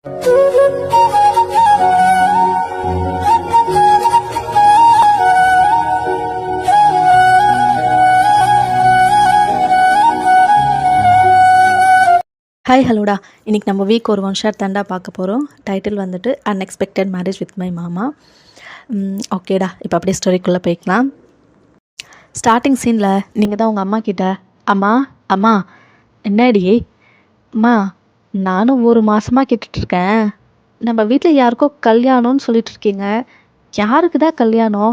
Hi ஹலோடா. இன்றைக்கி நம்ம week ஒரு ஒன் ஷாட் தாண்டா பார்க்க போகிறோம். டைட்டில் வந்துட்டு அன்எக்ஸ்பெக்டட் மேரேஜ் வித் மை மாமா. ஓகேடா, இப்போ அப்படியே ஸ்டோரிக்குள்ளே போய்க்கலாம். ஸ்டார்டிங் சீனில் நீங்கள் தான் உங்கள் அம்மா கிட்ட, அம்மா அம்மா என்னடி அம்மா, நானும் ஒரு மாதமாக கேட்டுட்ருக்கேன், நம்ம வீட்டில் யாருக்கோ கல்யாணம்னு சொல்லிகிட்ருக்கீங்க, யாருக்கு தான் கல்யாணம்?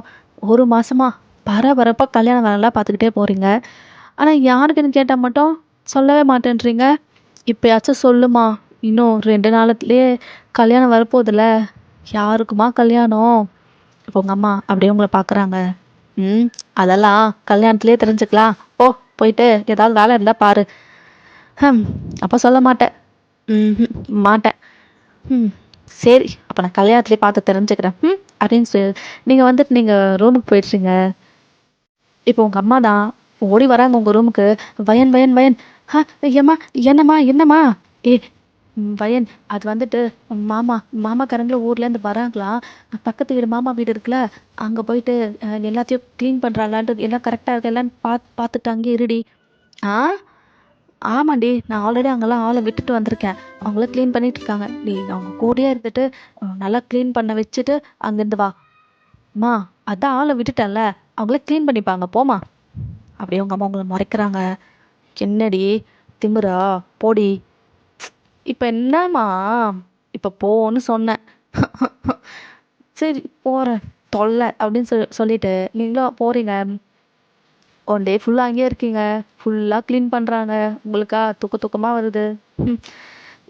ஒரு மாதமாக பரபரப்பாக கல்யாணம் வேலைலாம் பார்த்துக்கிட்டே போகிறீங்க, ஆனால் யாருக்குன்னு கேட்டால் மட்டும் சொல்லவே மாட்டேன்றீங்க. இப்போயாச்சும் சொல்லுமா, இன்னும் 2 நாளத்துலேயே கல்யாணம் வரப்போதில்ல, யாருக்குமா கல்யாணம்? இப்போ உங்கள் அம்மா அப்படியே உங்களை பார்க்குறாங்க. அதெல்லாம் கல்யாணத்துலேயே தெரிஞ்சுக்கலாம், போயிட்டு ஏதாவது வேலை இருந்தால் பாரு. அப்போ சொல்ல மாட்டேன். மாட்டேன். சரி, அப்போ நான் கல்யாணத்துலேயே பார்த்து தெரிஞ்சுக்கிறேன் அப்படின்னு நீங்கள் வந்துட்டு நீங்கள் ரூமுக்கு போயிடுறீங்க. இப்போ உங்கள் அம்மா தான் ஓடி வராங்க உங்கள் ரூமுக்கு. வயன் வயன் வயன், ஏம்மா என்னம்மா என்னம்மா? ஏ வயன், அது வந்துட்டு மாமாக்காரங்கள ஊர்லேருந்து வராங்களா, பக்கத்து வீடு மாமா வீடு இருக்குல்ல, அங்கே போயிட்டு எல்லாத்தையும் க்ளீன் பண்ணுறாங்களான்ட்டு, எல்லாம் கரெக்டாக இருக்கு எல்லாம் பார்த்துட்டு அங்கேயே இருடி. ஆமாண்டி, நான் ஆல்ரெடி அங்கெல்லாம் ஆளை விட்டுட்டு வந்திருக்கேன், அவங்கள க்ளீன் பண்ணிட்டு இருக்காங்க. நீ அவங்க கூடயே இருந்துட்டு நல்லா க்ளீன் பண்ண வச்சுட்டு அங்கேருந்து வா. அம்மா, அதான் ஆளை விட்டுட்டேன்ல, அவங்கள க்ளீன் பண்ணிப்பாங்க, போமா. அப்படியே உங்கள் அம்மா உங்களை முறைக்கிறாங்க. என்னடி திமிரா, போடி. இப்போ என்னம்மா, இப்போ போன்னு சொன்னேன். சரி போகிறேன், தொல்லை அப்படின்னு சொல்லிட்டு நீங்களும் போகிறீங்க. 1 டே ஃபுல்லாக அங்கேயே இருக்கீங்க, ஃபுல்லாக க்ளீன் பண்ணுறாங்க, உங்களுக்கா தூக்கமாக வருது.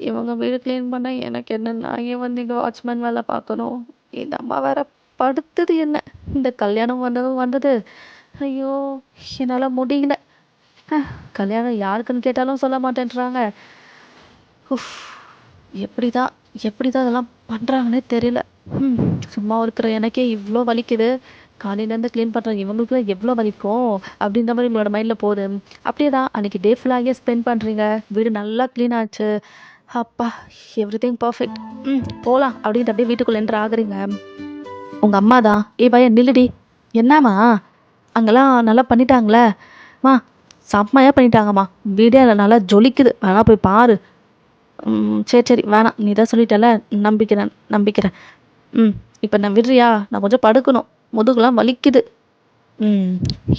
இவங்க வீடு க்ளீன் பண்ண எனக்கு என்னென்ன, அங்கே வந்து இங்கே வாட்ச்மேன் வேலை பார்க்கணும், இந்த அம்மா வேற படுத்துது என்ன, இந்த கல்யாணம் வந்தது. ஐயோ, என்னால் முடியல. கல்யாணம் யாருக்குன்னு கேட்டாலும் சொல்ல மாட்டேன்றாங்க. எப்படி தான் இதெல்லாம் பண்ணுறாங்கன்னே தெரியல. சும்மா இருக்கிற எனக்கே இவ்வளோ வலிக்குது, காலையிலேருந்து க்ளீன் பண்ணுறாங்க, இவங்களுக்குலாம் எவ்வளோ வலிக்கும் அப்படின்ற மாதிரி உங்களோட மைண்டில் போகுது. அப்படியே தான் அன்றைக்கி டே ஃபுல்லாக ஸ்பெண்ட் பண்ணுறீங்க, வீடு நல்லா க்ளீன் ஆச்சு, அப்பா எவ்ரி திங் பர்ஃபெக்ட், போகலாம் அப்படின்ட்டு அப்படியே வீட்டுக்குள்ளே என்ட்ரு ஆகுறீங்க. உங்கள் அம்மா தான், பையன் நில்லுடி, என்னம்மா அங்கெல்லாம் நல்லா பண்ணிட்டாங்களே? செம்மையாக பண்ணிட்டாங்கம்மா, வீடே நல்லா ஜொலிக்குது, வேணா போய் பாரு. சரி வேணாம், நீ தான் சொல்லிட்டல, நம்பிக்கிறேன். இப்போ நான் விடுறியா, நான் கொஞ்சம் படுக்கணும், முதுகுலாம் வலிக்குது.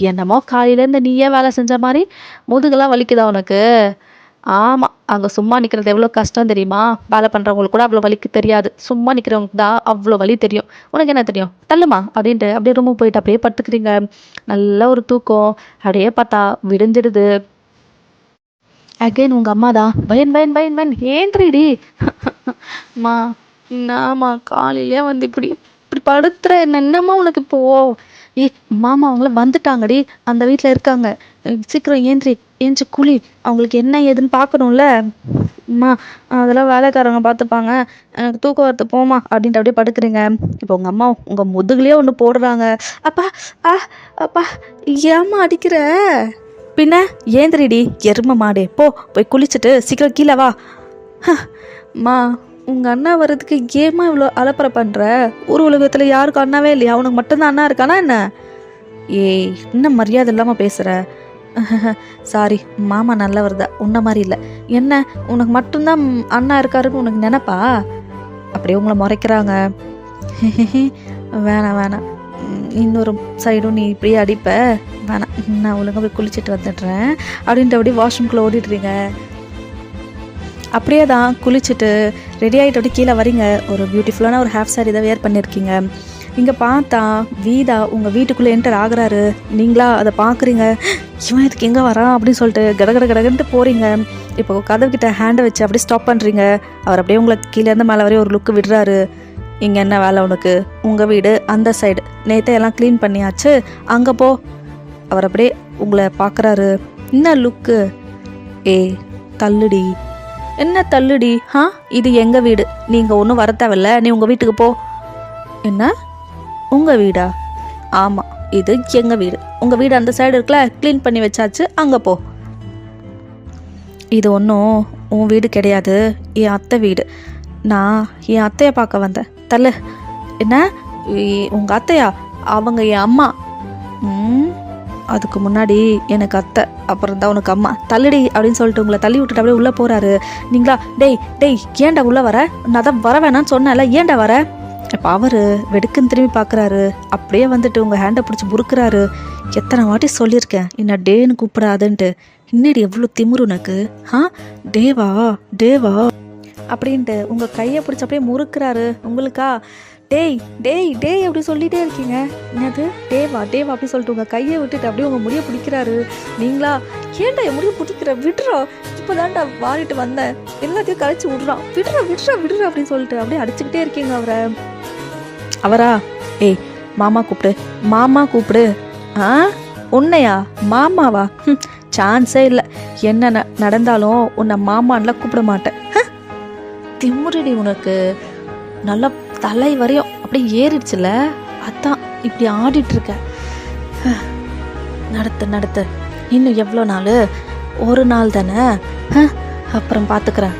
என்னமோ காலையிலேருந்து நீயே வேலை செஞ்ச மாதிரி முதுகுலாம் வலிக்குதா உனக்கு? ஆமாம், அங்கே சும்மா நிற்கிறது எவ்வளோ கஷ்டம் தெரியுமா? வேலை பண்ணுறவங்களுக்கு கூட அவ்வளோ வலிக்கு தெரியாது, சும்மா நிற்கிறவங்களுக்கு தான் அவ்வளோ வலி தெரியும். உனக்கு என்ன தெரியும், தள்ளுமா அப்படின்ட்டு அப்படியே ரூமுக்கு போயிட்டு அப்படியே படுத்துக்கிறீங்க. நல்ல ஒரு தூக்கம். அப்படியே பார்த்தா விடிஞ்சிடுது. அகைன் உங்கள் அம்மா தான், பயன் ஏன்றிடி. அம்மா என்னம்மா காலையிலே வந்து இப்படி படுத்துற, என்னம்மா உனக்கு இப்போ? மாமா அவங்கள வந்துட்டாங்கடி, அந்த வீட்டில் இருக்காங்க, சீக்கிரம் ஏஞ்சி குழி, அவங்களுக்கு என்ன ஏதுன்னு பார்க்கணும்ல. அம்மா அதெல்லாம் வேலைக்காரங்க பார்த்துப்பாங்க, எனக்கு தூக்கம் வரது, போமா அப்படின்ட்டு அப்படியே படுக்கிறீங்க. இப்போ உங்கள் அம்மா உங்கள் முதுகுலேயே ஒன்று போடுறாங்க. அப்பா அப்பா, ஏம்மா அடிக்கிற? பின்ன ஏந்திரிடி எரும மாடே, போய் குளிச்சுட்டு சீக்கிரம் கீழே வா. அம்மா, உங்கள் அண்ணா வர்றதுக்கு ஏமா இவ்வளோ அலப்பறை பண்ணுற? ஊர் உலகத்தில் யாருக்கும் அண்ணாவே இல்லையா? அவனுக்கு மட்டும்தான் அண்ணா இருக்கானா என்ன? இன்னும் மரியாதை இல்லாமல் பேசுகிற. சாரி, மாமா நல்லவர் தான், உன்ன மாதிரி இல்லை. என்ன, உனக்கு மட்டும்தான் அண்ணா இருக்காருன்னு உனக்கு நினைப்பா? அப்படியே உங்களை முறைக்கிறாங்க. வேணாம், இன்னொரு சைடும் நீ இப்படியே அடிப்ப, வேணாம், நான் ஒழுங்காக போய் குளிச்சுட்டு வந்துடுறேன் அப்படின்ட்டு அப்படியே வாஷ்ரூம்குள்ளே ஓடிடுறீங்க. அப்படியே தான் குளிச்சுட்டு ரெடி ஆகிட்டு அப்படியே கீழே வரீங்க. ஒரு பியூட்டிஃபுல்லான ஒரு ஹாஃப் சாரி தான் வேர் பண்ணியிருக்கீங்க. இங்கே பார்த்தா வீதா உங்கள் வீட்டுக்குள்ளே என்டர் ஆகுறாரு. நீங்களா அதை பார்க்குறீங்க. இவன் இதுக்கு எங்கே வரான் அப்படின்னு சொல்லிட்டு கடகடன்ட்டு போகிறீங்க. இப்போ கதவுக்கிட்ட ஹேண்டை வச்சு அப்படியே ஸ்டாப் பண்ணுறீங்க. அவர் அப்படியே உங்களை கீழேருந்து மேலே வரையும் ஒரு லுக்கு விடுறாரு. இங்கே என்ன வேலை உனக்கு? உங்கள் வீடு அந்த சைடு, நேற்று எல்லாம் க்ளீன் பண்ணியாச்சு, அங்கே போ. அவர் அப்படியே உங்களை பார்க்குறாரு. என்ன லுக்கு? தள்ளுடி. என்ன தள்ளுடி? இது எங்கள் வீடு, நீங்கள் ஒன்றும் வர தேவையில்ல, நீ உங்கள் வீட்டுக்கு போ. என்ன, உங்கள் வீடா? ஆமாம், இது எங்கள் வீடு. உங்கள் வீடு அந்த சைடு இருக்குல்ல, க்ளீன் பண்ணி வச்சாச்சு, அங்கே போ. இது ஒன்றும் உன் வீடு கிடையாது, என் அத்தை வீடு. நான் என் அத்தையை பார்க்க வந்தேன். தள்ளு. என்ன உங்கள் அத்தையா? அவங்க என் அம்மா. அதுக்கு முன்னாடி எனக்கு அத்தை, அப்புறம் தான் உனக்கு அம்மா. தள்ளுடி அப்படின்னு சொல்லிட்டு உங்களை தள்ளி விட்டுட்டு அப்படியே உள்ளே போகிறாரு. நீங்களா டேய் ஏன்டா உள்ளே வர? நான் தான் வர வேணான்னு சொன்னேன்ல, ஏன்டா வர? இப்போ அவர் வெடுக்குன்னு திரும்பி பார்க்குறாரு. அப்படியே வந்துட்டு உங்கள் ஹேண்டை பிடிச்சி முறுக்குறாரு. எத்தனை வாட்டி சொல்லியிருக்கேன் என்ன டேன்னு கூப்பிடாதுன்ட்டு. இன்னடி எவ்வளோ திமிரு உனக்கு? டேவா அப்படின்ட்டு உங்கள் கையை பிடிச்சி அப்படியே முறுக்குறாரு. உங்களுக்கா டேய் அப்படி சொல்லிகிட்டே இருக்கீங்க. என்னது டேவா அப்படி சொல்லிட்டு உங்கள் கையை விட்டுட்டு அப்படியே உங்கள் முடியை பிடிக்கிறாரு. நீங்களா ஏன்டா என் முடியை பிடிக்கிற? விடுறா, இப்போ தான்டா வாரிட்டு வந்தேன், எல்லாத்தையும் கழிச்சு விடுறான், விடுறா அப்படின்னு சொல்லிட்டு அப்படியே அடிச்சுக்கிட்டே இருக்கீங்க அவரா. மாமா கூப்பிடு. உன்னையா? மாமாவா? சான்ஸே இல்லை. என்ன நடந்தாலும் உன்னை மாமான்லாம் கூப்பிட மாட்டேன். திமுறடி உனக்கு. நல்லா தலை வரையும் அப்படியே ஏறிடுச்சுல, அதான் இப்படி ஆடிட்டுருக்க. நடத்து. இன்னும் எவ்வளோ நாள்? ஒரு நாள் தானே, அப்புறம் பார்த்துக்கிறேன்.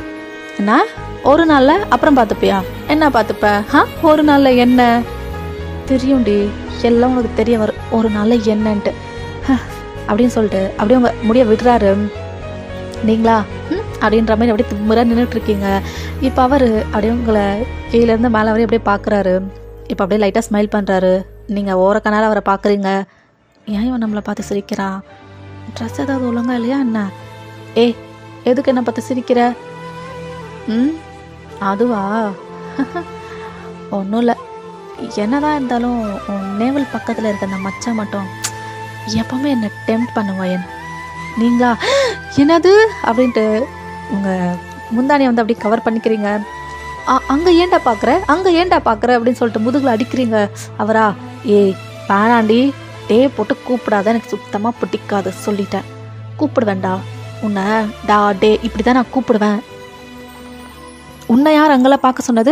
என்ன ஒரு நாளில் அப்புறம் பார்த்துப்பியா? என்ன பார்த்துப்ப? ஒரு நாளில் என்ன தெரியும்டி, எல்லாம் உனக்கு தெரிய வரும் ஒரு நாளில் என்னன்ட்டு அப்படின்னு சொல்லிட்டு அப்படியே உங்கள் முடிய விடுறாரு. நீங்களா அப்படின்ற மாதிரி அப்படியே திமுறாக நின்றுட்டுருக்கீங்க. இப்போ அவர் அப்படியே உங்களை கீழேருந்து மேலே வரையும் அப்படியே பார்க்குறாரு. இப்போ அப்படியே லைட்டாக ஸ்மைல் பண்ணுறாரு. நீங்கள் ஓரக்கனால அவரை பார்க்குறீங்க. ஏன் இவன் நம்மளை பார்த்து சிரிக்கிறான்? ட்ரெஸ் ஏதாவது ஒழுங்கா இல்லையா என்ன? எதுக்கு என்ன பார்த்து சிரிக்கிற? அதுவா? ஒன்றும் இல்லை. என்னதான் இருந்தாலும் நேவல் பக்கத்தில் இருக்க அந்த மச்சான் மட்டும் எப்பவுமே என்னை டெம்ப்ட் பண்ணுவாயன். நீங்களா என்னது அப்படின்ட்டு உங்கள் முந்தானியை வந்து அப்படியே கவர் பண்ணிக்கிறீங்க. அங்கே ஏன்டா பார்க்குற அப்படின்னு சொல்லிட்டு முதுகில் அடிக்கிறீங்க அவரா. வேணாண்டி, போட்டு கூப்பிடாத, எனக்கு சுத்தமாக பிடிக்காது சொல்லிட்டேன். கூப்பிடுவேன்டா உன்னை, இப்படி தான் நான் கூப்பிடுவேன். உன்னை யார் அங்கெல்லாம் பார்க்க சொன்னது?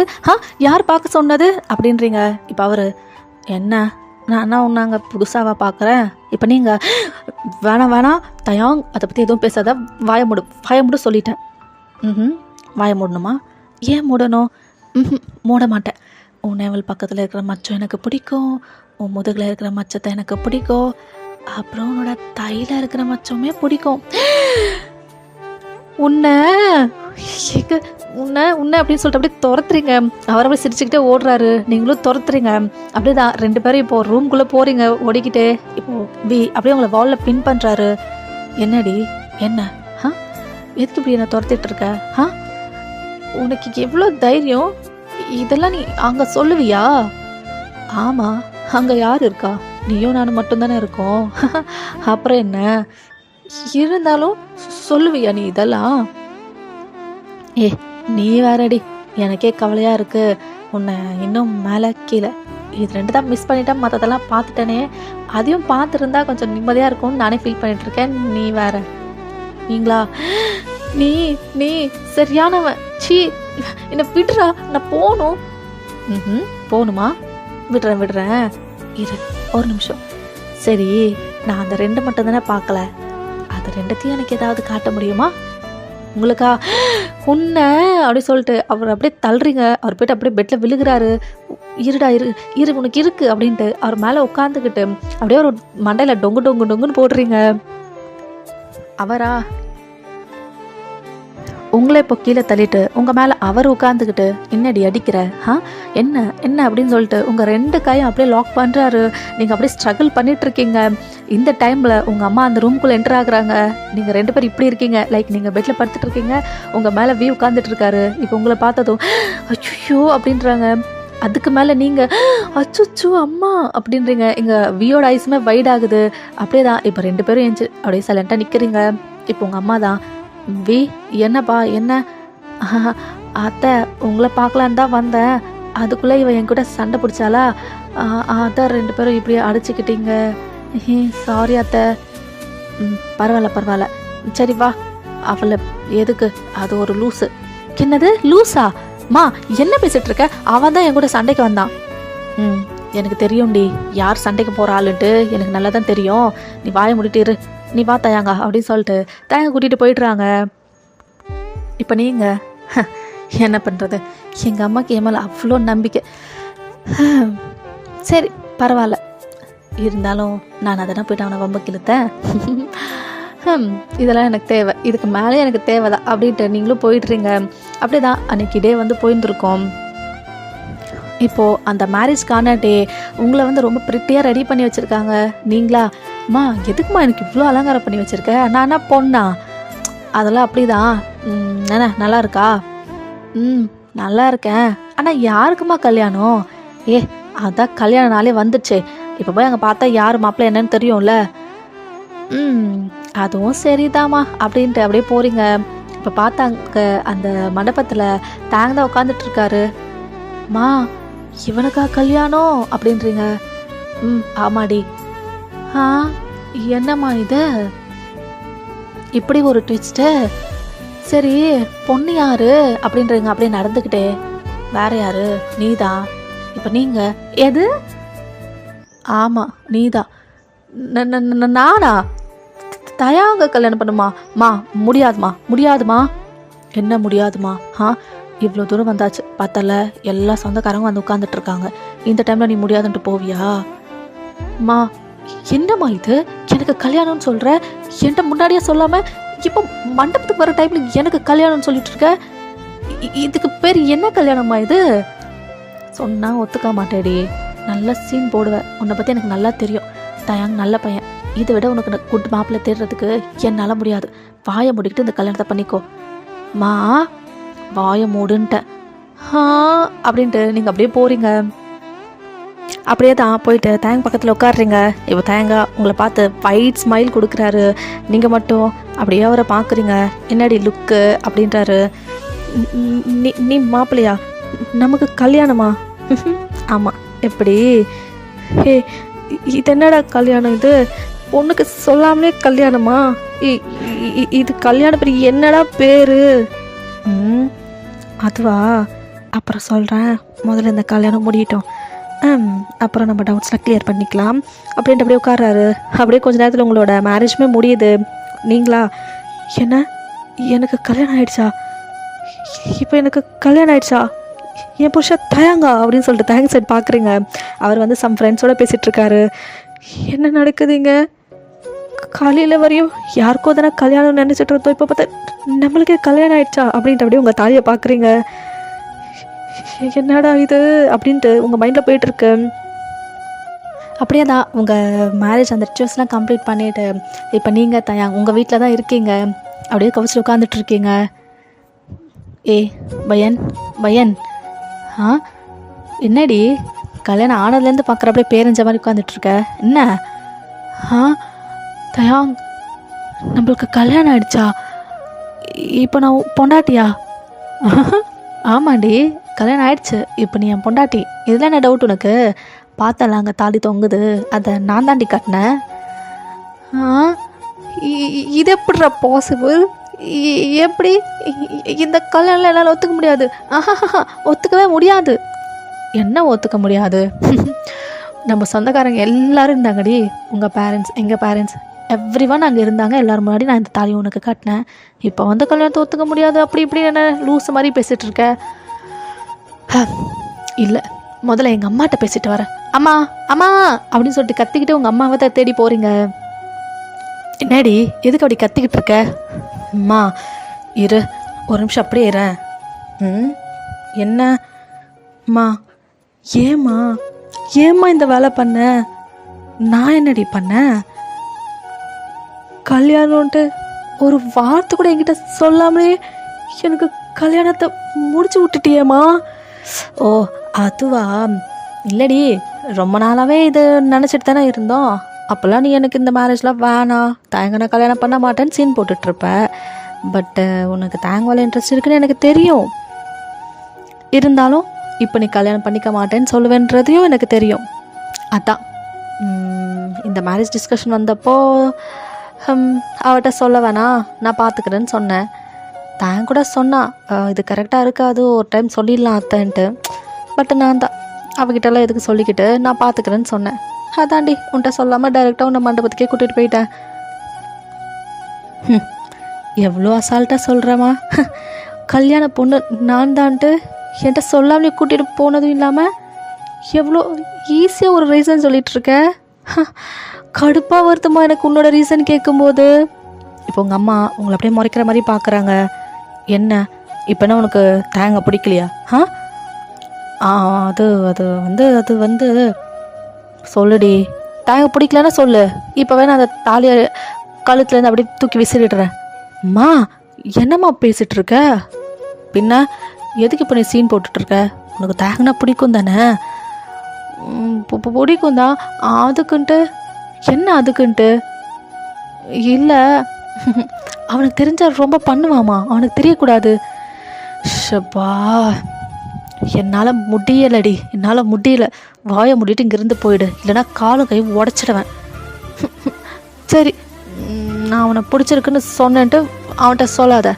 யார் பார்க்க சொன்னது அப்படின்றீங்க. இப்போ அவர் என்ன நான் உன்னை அங்கே புதுசாக பார்க்குறேன். இப்போ நீங்கள் வேணாம் தயாங், அதை பற்றி எதுவும் பேசாத, வாய மூடு சொல்லிட்டேன். வாய மூடணுமா? ஏன் மூடணும்? மூட மாட்டேன். உன் நேவல் பக்கத்தில் இருக்கிற மச்சம் எனக்கு பிடிக்கும், உன் முதுகில் இருக்கிற மச்சத்தை எனக்கு பிடிக்கும், அப்புறம் உன்னோட தையில இருக்கிற மச்சமே பிடிக்கும். உன்னை அப்படின்னு சொல்லிட்டு அப்படியே துரத்துறீங்க. அவர் அப்படியே சிரிச்சுக்கிட்டே ஓடுறாரு, நீங்களும் துரத்துறீங்க. அப்படிதான் 2 பேரும் இப்போ ரூம்குள்ளே போகிறீங்க ஓடிக்கிட்டே. இப்போ அப்படியே உங்களை வாலில் பின் பண்ணுறாரு. என்னடி என்ன? எதுக்கு இப்படி என்ன துரத்திட்டு இருக்க? உனக்கு எவ்வளோ தைரியம்? இதெல்லாம் நீ அங்கே சொல்லுவியா? ஆமாம், அங்கே யார் இருக்கா? நீயும் நானும் மட்டும்தானே இருக்கோம். அப்புறம் என்ன இருந்தாலும் சொல்லுவியா நீ இதெல்லாம்? நீ வேறடி, எனக்கே கவலையாக இருக்கு. உன்னை இன்னும் மேலே கீழே இது 2 தான் மிஸ் பண்ணிட்டேன், மற்றதெல்லாம் பார்த்துட்டேனே. அதையும் பார்த்துருந்தா கொஞ்சம் நிம்மதியாக இருக்கும்னு நானே ஃபீல் பண்ணிகிட்ருக்கேன். நீ வேற. நீங்களா நீ சரியானவன். என்னை விடுறா, நான் போகணும். போகணுமா? விடுறேன். இரு ஒரு நிமிஷம். சரி, நான் அந்த 2 மட்டும் தானே பார்க்கல, அது 2த்தையும் எனக்கு ஏதாவது காட்ட முடியுமா உங்களுக்கா? உன்னை அப்படி சொல்லிட்டு அவர் அப்படியே தள்ளுறீங்க. அவர் போய்ட்டு அப்படியே பெட்டில் விழுகிறாரு. இருடா இரு உனக்கு இருக்கு அப்படின்ட்டு அவர் மேலே உட்காந்துக்கிட்டு அப்படியே ஒரு மண்டையில் டொங்குன்னு போடுறீங்க. அவரா உங்களை இப்போ கீழே தள்ளிட்டு உங்கள் மேலே அவர் உட்காந்துக்கிட்டு என்னடி அடிக்கிற? என்ன அப்படின்னு சொல்லிட்டு உங்கள் 2 கையும் அப்படியே லாக் பண்ணுறாரு. நீங்கள் அப்படியே ஸ்ட்ரகிள் பண்ணிகிட்ருக்கீங்க. இந்த டைமில் உங்கள் அம்மா அந்த ரூம்குள்ளே என்டர் ஆகுறாங்க. நீங்கள் 2 பேர் இப்படி இருக்கீங்க, லைக் நீங்கள் பெட்டில் படுத்துட்டு இருக்கீங்க, உங்கள் மேலே வீ உட்காந்துட்ருக்காரு. இப்போ உங்களை பார்த்ததும் அச்சோ அப்படின்றாங்க. அதுக்கு மேலே நீங்கள் அச்சோ அம்மா அப்படின்றீங்க. எங்கள் வியோட ஐஸுமே வைட் ஆகுது. அப்படியே தான் இப்போ 2 பேரும் ஏஞ்சி அப்படியே சைலண்ட்டாக நிற்கிறீங்க. இப்போ உங்கள் அம்மா தான், என்னப்பா என்ன? அத்தை உங்களை பார்க்கலான்னு தான் வந்தேன், அதுக்குள்ளே இவன் என் கூட சண்டை பிடிச்சாலா, அதான் 2 பேரும் இப்படி அடிச்சுக்கிட்டீங்க. சாரி அத்தை. பரவாயில்ல சரி வா. அவளை எதுக்கு? அது ஒரு லூஸு. என்னது லூஸா? மா என்ன பேசிட்டு இருக்க? அவன் தான் என் கூட சண்டைக்கு வந்தான். எனக்கு தெரியும்டி யார் சண்டைக்கு போகிற ஆளுன்ட்டு, எனக்கு நல்லா தான் தெரியும். நீ வாயை முடிட்டு இரு, நீ வா தயாங்க அப்படின்னு சொல்லிட்டு தயாங்க கூட்டிகிட்டு போயிடுறாங்க. இப்போ நீங்கள் என்ன பண்ணுறது? எங்கள் அம்மாவுக்கு என் மேலே அவ்வளோ நம்பிக்கை. சரி பரவாயில்ல, இருந்தாலும் நான் அதெல்லாம் போய்ட்டு அவனை வம்புக்கு இழுத்தேன். இதெல்லாம் எனக்கு தேவை, இதுக்கு மேலே எனக்கு தேவைதான் அப்படின்ட்டு நீங்களும் போயிடுறீங்க. அப்படி தான் அன்றைக்கி டே வந்து போயிருந்துருக்கோம். இப்போது அந்த மேரேஜ்க்கான டே உங்களை வந்து ரொம்ப ப்ரிட்டியாக ரெடி பண்ணி வச்சுருக்காங்க. நீங்களா அம்மா எதுக்குமா எனக்கு இவ்வளோ அலங்காரம் பண்ணி வச்சுருக்க, நான் என்ன பொண்ணா? அதெல்லாம் அப்படி தான். என்ன நல்லா இருக்கா? நல்லா இருக்கேன். ஆனால் யாருக்குமா கல்யாணம்? அதான் கல்யாண நாளே வந்துடுச்சே, இப்போ போய் அங்கே பார்த்தா யார் மாப்பிள்ளை என்னன்னு தெரியும்ல. அதுவும் சரிதாம்மா அப்படின்ட்டு அப்படியே போகிறீங்க. இப்போ பார்த்தாங்க அந்த மண்டபத்தில் தான் உட்காந்துட்டு இருக்காரு. மா இவனுக்கா கல்யாணம் அப்படின்றீங்க? ஆமாடி. என்னம்மா இது இப்படி ஒரு ட்விஸ்ட்டு? சரி பொண்ணு யாரு அப்படின்றீங்க அப்படியே நடந்துக்கிட்டே. வேற யாரு? நீதான். இப்போ நீங்கள் எது? ஆமாம் நீதான். நானா? தயாங்க கல்யாணம் பண்ணுமா? முடியாதுமா. என்ன முடியாதுமா? இவ்வளோ தூரம் வந்தாச்சு பார்த்தல, எல்லா சொந்தக்காரங்க வந்து உட்காந்துட்டு இருக்காங்க. இந்த டைமில் நீ முடியாதுன்ட்டு போவியா? மா என்னம்மா இது, எனக்கு கல்யாணம்னு சொல்கிற, என்கிட்ட முன்னாடியே சொல்லாமல் இப்போ மண்டபத்துக்கு வர டைமில் எனக்கு கல்யாணம்னு சொல்லிட்டு இருக்க. இதுக்கு பேர் என்ன கல்யாணம்மா இது? சொன்னால் ஒத்துக்க மாட்டேடி, நல்ல சீன் போடுவேன். உன்னை பற்றி எனக்கு நல்லா தெரியும். தயாங் நல்ல பையன், இதை விட உனக்கு குட் மாப்பிள்ளை தேடுறதுக்கு என்னால் முடியாது. வாயை மூடிக்கிட்டு இந்த கல்யாணத்தை பண்ணிக்கோ. மா வாயை மூடுன்ட்டேன். அப்படின்ட்டு நீங்கள் அப்படியே போகிறீங்க. அப்படியே தான் போயிட்டு தேங்க பக்கத்தில் உட்காடுறீங்க. இப்போ தேங்கா உங்களை பார்த்து வைட் ஸ்மைல் கொடுக்குறாரு. நீங்கள் மட்டும் அப்படியே அவரை பார்க்குறீங்க. என்னடி லுக்கு அப்படின்றாரு. நீ மாப்பிள்ளையா? நமக்கு கல்யாணமா? ஆமாம். எப்படி? இது என்னடா கல்யாணம் இது? பொண்ணுக்கு சொல்லாமலே கல்யாணமா? இது கல்யாண பேர் என்னடா பேரு? அதுவா அப்புறம் சொல்கிறேன், முதல்ல இந்த கல்யாணம் முடியட்டும், அப்புறம் நம்ம டவுட்ஸ்லாம் கிளியர் பண்ணிக்கலாம் அப்படின்ட்டு அப்படியே உட்கார்றாரு. அப்படியே கொஞ்ச நேரத்தில் உங்களோட மேரேஜுமே முடியுது. நீங்களா? என்ன எனக்கு கல்யாணம் ஆயிடுச்சா? இப்போ எனக்கு கல்யாணம் ஆயிடுச்சா? என் புருஷன் தயாங்கா அப்படின்னு சொல்லிட்டு தேங்க் சைட் பார்க்குறீங்க. அவர் வந்து சம் ஃப்ரெண்ட்ஸோடு பேசிகிட்ருக்காரு. என்ன நடக்குதுங்க? காலையில் வரையும் யாருக்கோ தானே கல்யாணம் நினச்சிட்டு இருந்தோம், இப்போ பார்த்தா நம்மளுக்கே கல்யாணம் ஆயிடுச்சா அப்படின்ட்டு அப்படியே உங்கள் தாலியை பார்க்குறீங்க. என்னடா இது அப்படின்ட்டு உங்கள் மைண்டில் போயிட்டுருக்கு. அப்படியே தான் உங்கள் மேரேஜ் அந்த ரிச்சுவல்ஸ்லாம் கம்ப்ளீட் பண்ணிவிட்டு இப்போ நீங்கள் தயாங் உங்கள் வீட்டில் தான் இருக்கீங்க. அப்படியே கவச்சில் உட்காந்துட்ருக்கீங்க. பையன் என்னடி கல்யாணம் ஆனதுலேருந்து பார்க்குறப்படியே பேரஞ்ச மாதிரி உட்காந்துட்ருக்க? என்ன? தயாங் நம்மளுக்கு கல்யாணம் ஆயிடுச்சா? இப்போ நான் பொண்டாட்டியா? ஆமாண்டி கல்யாணம் ஆயிடுச்சு, இப்போ நீ என் பொண்டாட்டி. இதில் என்ன டவுட் உனக்கு? பார்த்தல அங்கே தாலி தொங்குது, அதை நான் தாண்டி கட்டினேன். இது எப்படிடா பாசிபிள்? எப்படி இந்த கல்யாணம் என்னால் ஒத்துக்க முடியாது. ஒத்துக்கவே முடியாது. என்ன ஒத்துக்க முடியாது? நம்ம சொந்தக்காரங்க எல்லாரும் இருந்தாங்கடி, உங்கள் பேரண்ட்ஸ், எங்கள் பேரண்ட்ஸ், எவ்ரி ஒன் அங்கே இருந்தாங்க. எல்லோரும் முன்னாடி நான் இந்த தாலி உனக்கு கட்டினேன். இப்போ வந்து கல்யாணத்தை ஒத்துக்க முடியாது அப்படி இப்படி என்ன லூஸ் மாதிரி பேசிகிட்டு இருக்க? இல்லை, முதல்ல எங்கள் அம்மாட்ட பேசிட்டு வரேன். அம்மா அப்படின்னு சொல்லிட்டு கத்திக்கிட்டு உங்கள் அம்மாவை தான் தேடி போகிறீங்க. என்னடி எதுக்கு அப்படி கத்திக்கிட்டு இருக்க? அம்மா இரு ஒரு நிமிஷம் அப்படியே இரு. என்னம்மா? ஏம்மா இந்த வேலை பண்ண? நான் என்னடி பண்ணேன்? கல்யாணம்ன்ட்டு ஒரு வார்த்தை கூட என்கிட்ட சொல்லாமலே எனக்கு கல்யாணத்தை முடிச்சு விட்டுட்டியேம்மா. ஓ அதுவா? இல்லடி, ரொம்ப நாளாகவே இது நினச்சிட்டு தானே இருந்தோம். அப்போல்லாம் நீ எனக்கு இந்த மேரேஜ்லாம் வேணாம், தேங்கனை கல்யாணம் பண்ண மாட்டேன்னு சீன் போட்டுட்ருப்ப. பட்டு உனக்கு தேங்கவால இன்ட்ரெஸ்ட் இருக்குன்னு எனக்கு தெரியும். இருந்தாலும் இப்போ நீ கல்யாணம் பண்ணிக்க மாட்டேன்னு சொல்லுவேன்றதையும் எனக்கு தெரியும். அதான் இந்த மேரேஜ் டிஸ்கஷன் வந்தப்போ அவட்ட சொல்ல வேணாம், நான் பார்த்துக்கிறேன்னு சொன்னேன். தேங்க கூட சொன்னான், இது கரெக்டாக இருக்காது, ஒரு டைம் சொல்லிடலாம் அத்தைன்ட்டு. பட் நான் தான் அவகிட்டலாம் எதுக்கு சொல்லிக்கிட்டு, நான் பார்த்துக்கிறேன்னு சொன்னேன். அதாண்டி உன்ட்ட சொல்லாமல் டைரெக்டாக உன்னை மண்டபத்துக்கே கூட்டிகிட்டு போயிட்டேன். எவ்வளோ அசால்ட்டாக சொல்கிறேம்மா, கல்யாண பொண்ணு நான் தான்ட்டு என்கிட்ட சொல்லாமலே கூட்டிகிட்டு போனதும் இல்லாமல் எவ்வளோ ஈஸியாக ஒரு ரீசன் சொல்லிகிட்ருக்க. கடுப்பாக வருத்தமா எனக்கு உன்னோட ரீசன் கேட்கும்போது. இப்போ உங்கள் அம்மா உங்களை அப்படியே முறைக்கிற மாதிரி பார்க்குறாங்க. என்ன இப்போ என்ன உனக்கு தேங்காய் பிடிக்கலையா? அது அது வந்து அது வந்து சொல்லுடி. தேங்காய் பிடிக்கலன்னா சொல்லு. இப்போ வேணா அந்த தாலியை கழுத்துலேருந்து அப்படியே தூக்கி விசிறிடுறேன். அம்மா என்னம்மா பேசிகிட்டு இருக்க? பின்ன எதுக்கு இப்போ நீ சீன் போட்டுட்ருக்க? உனக்கு தேங்கினா பிடிக்கும் தானே? பிடிக்கும் தான். அதுக்குன்ட்டு என்ன? அதுக்குன்ட்டு இல்லை, அவனுக்கு தெரிஞ்சால் ரொம்ப பண்ணுவாமா. அவனுக்கு தெரியக்கூடாது. ஷப்பா, என்னால் முடியலடி, என்னால் முடியல. வாயை முடிட்டு இங்கேருந்து போயிடு, இல்லைனா காலும் கை உடச்சிடுவேன். சரி, நான் அவனை பிடிச்சிருக்குன்னு சொன்னேன்ட்டு அவன்கிட்ட சொல்லாத.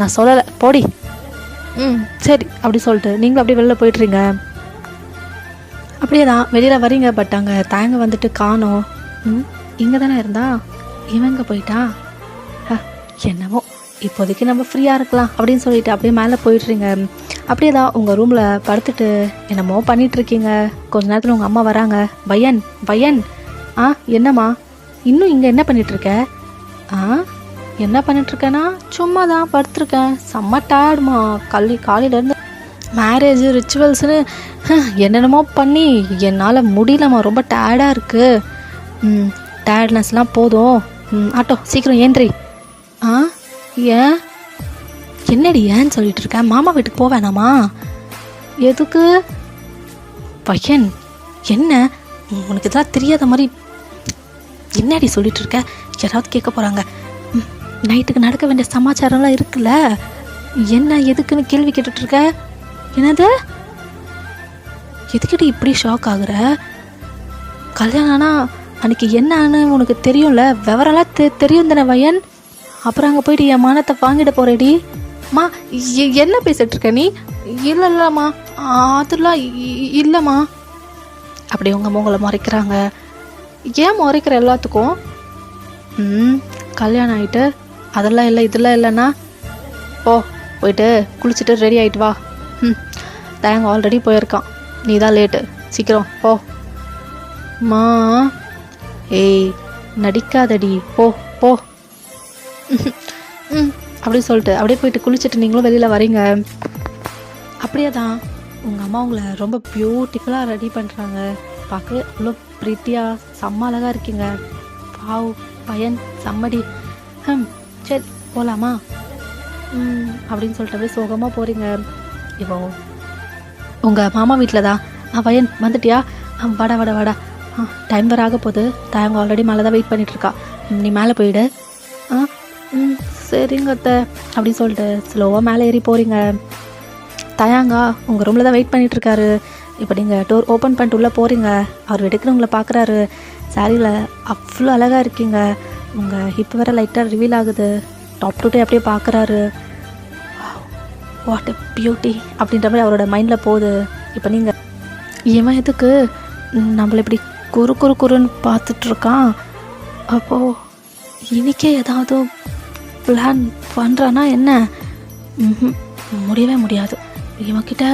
நான் சொல்லலை, போடி. சரி அப்படி சொல்லிட்டு நீங்களும் அப்படியே வெளில போய்ட்றீங்க. அப்படியே தான் வெளியில் வரீங்க. பட் அங்கே தேங்காய் வந்துட்டு காணோம். இங்கே தானே இருந்தா, இவங்க போயிட்டா. என்னவோ இப்போதைக்கு நம்ம ஃப்ரீயாக இருக்கலாம் அப்படின்னு சொல்லிட்டு அப்படியே மேலே போயிட்டுறீங்க. அப்படியே தான் உங்கள் ரூமில் படுத்துட்டு என்னமோ பண்ணிகிட்ருக்கீங்க. கொஞ்ச நேரத்தில் உங்கள் அம்மா வராங்க. பையன் பையன், என்னம்மா இன்னும் இங்கே என்ன பண்ணிகிட்ருக்க? என்ன பண்ணிகிட்ருக்கேன்னா சும்மா தான் படுத்துருக்கேன். செம்ம டயர்டுமா. காலையிலேருந்து மேரேஜ் ரிச்சுவல்ஸ்னு என்னென்னமோ பண்ணி என்னால் முடியலம்மா. ரொம்ப டயர்டாக இருக்குது. டயர்ட்னஸ்லாம் போதும். ஆட்டோ சீக்கிரம் ஏன்றி. ஏன் என்னடி ஏன்னு சொல்லிட்டு இருக்கேன்? மாமா வீட்டுக்கு போவேணாமா? எதுக்கு? பையன் என்ன உனக்கு இதெல்லாம் தெரியாத மாதிரி என்னடி சொல்லிட்டு இருக்க? யாராவது கேட்க போகிறாங்க. நைட்டுக்கு நடக்க வேண்டிய சமாச்சாரம்லாம் இருக்குல்ல. என்ன எதுக்குன்னு கேள்வி கேட்டுட்ருக்க? என்னது? எதுக்கிட்ட இப்படி ஷாக் ஆகுற? கல்யாணம்னா அன்றைக்கி என்னன்னு உனக்கு தெரியும்ல, விவரம்லாம் தெரியும் தானே வயன்? அப்புறம் அங்கே போயிட்டு என் மானத்தை வாங்கிட போகிறேடி. மா என்ன பேசிகிட்ருக்க நீ? இல்லை இல்லைம்மா, அதெல்லாம் இல்லைம்மா. அப்படி உங்கள் உங்களை முறைக்கிறாங்க. ஏன் முறைக்கிற எல்லாத்துக்கும்? கல்யாணம் ஆகிட்டு அதெல்லாம் இல்லை இதெல்லாம் இல்லைன்னா போயிட்டு குளிச்சுட்டு ரெடி ஆகிட்டு வா. தேங்காய் ஆல்ரெடி போயிருக்கான், நீ தான் லேட்டு, சீக்கிரம் போ. மா ஏய் நடிக்காதடி, போ போ. அப்படி சொல்லிட்டு அப்படியே போயிட்டு குளிச்சுட்டு நீங்களும் வெளியில் வரீங்க. அப்படியே தான் உங்கள் அம்மா உங்களை ரொம்ப பியூட்டிஃபுல்லாக ரெடி பண்ணுறாங்க. பார்க்கவே அவ்வளோ ப்ரிட்டியாக செம்ம அழகாக இருக்கீங்க. பாவ் பையன் செம்மடி. சரி போகலாமா அப்படின்னு சொல்லிட்டு அப்படியே சோகமாக போகிறீங்க. இப்போ உங்கள் மாமா வீட்டில் தான். பையன் வந்துட்டியா? வாடா வாடா வாடா. டைம் வர ஆக போகுது. தேங்காய் ஆல்ரெடி மேலே தான் வெயிட் பண்ணிகிட்ருக்கா. நீ மேலே போயிடு. சரிங்க அத்தை அப்படின்னு சொல்லிட்டு ஸ்லோவாக மேலே ஏறி போகிறீங்க. தயாங்கா உங்கள் ரூமில் தான் வெயிட் பண்ணிகிட்ருக்காரு. இப்போ நீங்கள் டோர் ஓப்பன் பண்ணிட்டு உள்ளே போகிறீங்க. அவர் எடுக்கிறவங்கள பார்க்குறாரு. சாரியில் அவ்வளோ அழகாக இருக்கீங்க. உங்கள் ஹிப் வேறு லைட்டாக ரிவீல் ஆகுது. டாப் டு டே அப்படியே பார்க்குறாரு. வாட் எ பியூட்டி அப்படின்ற மாதிரி அவரோட மைண்டில் போகுது. இப்போ நீங்கள் இவன் எதுக்கு நம்மளை இப்படி குறுன்னு பார்த்துட்ருக்கான்? அப்போது இன்றைக்கே ஏதாவது பிளான் பண்ணுறான்னா என்ன? முடியவே முடியாது. இவன்கிட்ட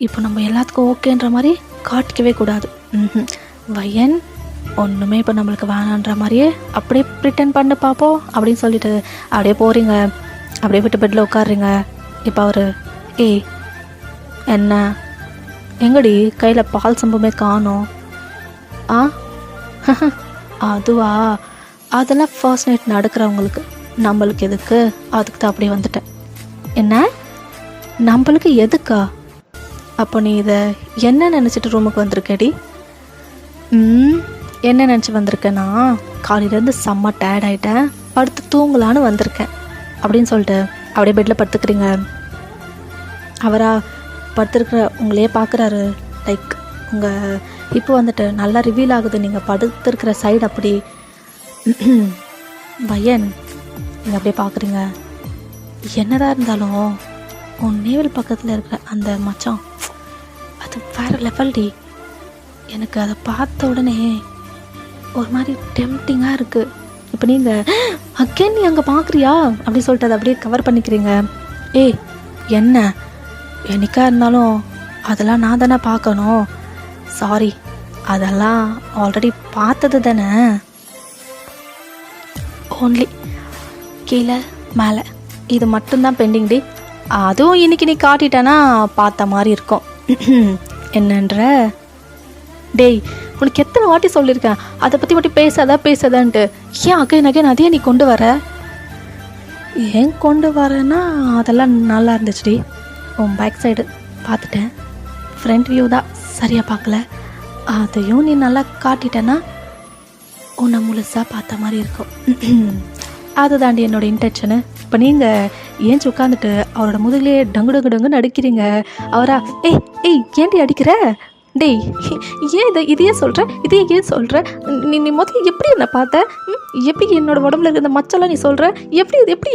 இப்போ நம்ம எல்லாத்துக்கும் ஓகேன்ற மாதிரி காட்டிக்கவே கூடாது. வயன் ஒன்றுமே இப்போ நம்மளுக்கு வேணான்ற மாதிரியே அப்படியே ப்ரிட்டன் பண்ணி பார்ப்போம் அப்படின்னு சொல்லிட்டு அப்படியே போகிறீங்க. அப்படியே விட்டு பெட்டில் உட்காடுறீங்க. இப்போ அவர் என்ன எங்கடி கையில் பால் சம்பவமே காணோம்? அதுவா, அதெல்லாம் ஃபர்ஸ்ட் நைட் நடக்கிறவங்களுக்கு, நம்மளுக்கு எதுக்கு? அதுக்கு தான் அப்படியே வந்துட்டேன். என்ன நம்மளுக்கு எதுக்கா? அப்போ நீ இதை என்ன நினச்சிட்டு ரூமுக்கு வந்திருக்கேடி? என்ன நினச்சி வந்திருக்கேன்னா, காலையிலேருந்து செம்ம டயர்ட் ஆகிட்டேன், படுத்து தூங்கலான்னு வந்திருக்கேன் அப்படின்னு சொல்லிட்டு அப்படியே பெட்டில் படுத்துக்கிறீங்க. அவரா படுத்துருக்கிற உங்களையே பார்க்குறாரு. லைக் உங்கள் இப்போ வந்துட்டு நல்லா ரிவீல் ஆகுது நீங்கள் படுத்துருக்கிற சைடு. அப்படி பையன் நீங்கள் அப்படியே பார்க்குறீங்க. என்னதான் இருந்தாலும் உன் நேவல் பக்கத்தில் இருக்கிற அந்த மச்சான் அது வேறு லெவல் டி. எனக்கு அதை பார்த்த உடனே ஒரு மாதிரி டெம்டிங்காக இருக்குது. இப்போ நீங்கள் அகேன் நீ அங்கே பார்க்குறியா அப்படி சொல்லிட்டு அதை அப்படியே கவர் பண்ணிக்கிறீங்க. என்ன என்னைக்கா இருந்தாலும் அதெல்லாம் நான் தானே பார்க்கணும். சாரி, அதெல்லாம் ஆல்ரெடி பார்த்தது தானே. ஓன்லி கீழே மேலே இது மட்டும்தான் பெண்டிங் டி. அதுவும் இன்னைக்கு நீ காட்டிட்டேன்னா பார்த்த மாதிரி இருக்கும். என்னன்ற டேய், உனக்கு எத்தனை வாட்டி சொல்லியிருக்கேன் அதை பற்றி மட்டும் பேசாதான்ட்டு. ஏன் அகைன் அதையே நீ கொண்டு வர? ஏன் கொண்டு வரேன்னா அதெல்லாம் நல்லா இருந்துச்சுடி. உன் பேக் சைடு பார்த்துட்டேன், ஃப்ரண்ட் வியூ தான் சரியாக பார்க்கல. அதையும் நீ நல்லா காட்டிட்டேன்னா உன்னை முழுசாக பார்த்த மாதிரி இருக்கும். அதுதாண்டி என்னோட இன்டென்ஷனு. இப்போ நீங்கள் ஏஞ்சி உட்காந்துட்டு அவரோட முதுகிலே டங்குன்னு அடிக்கிறீங்க. அவரா ஏய் ஏன்டி அடிக்கிற? டேய், ஏன் இதையே சொல்கிற, இதையே ஏன் சொல்கிற? நீ முதல்ல எப்படி என்னை பார்த்த? எப்படி என்னோட உடம்புல இருக்கிற இந்த மச்செல்லாம் நீ சொல்கிற? எப்படி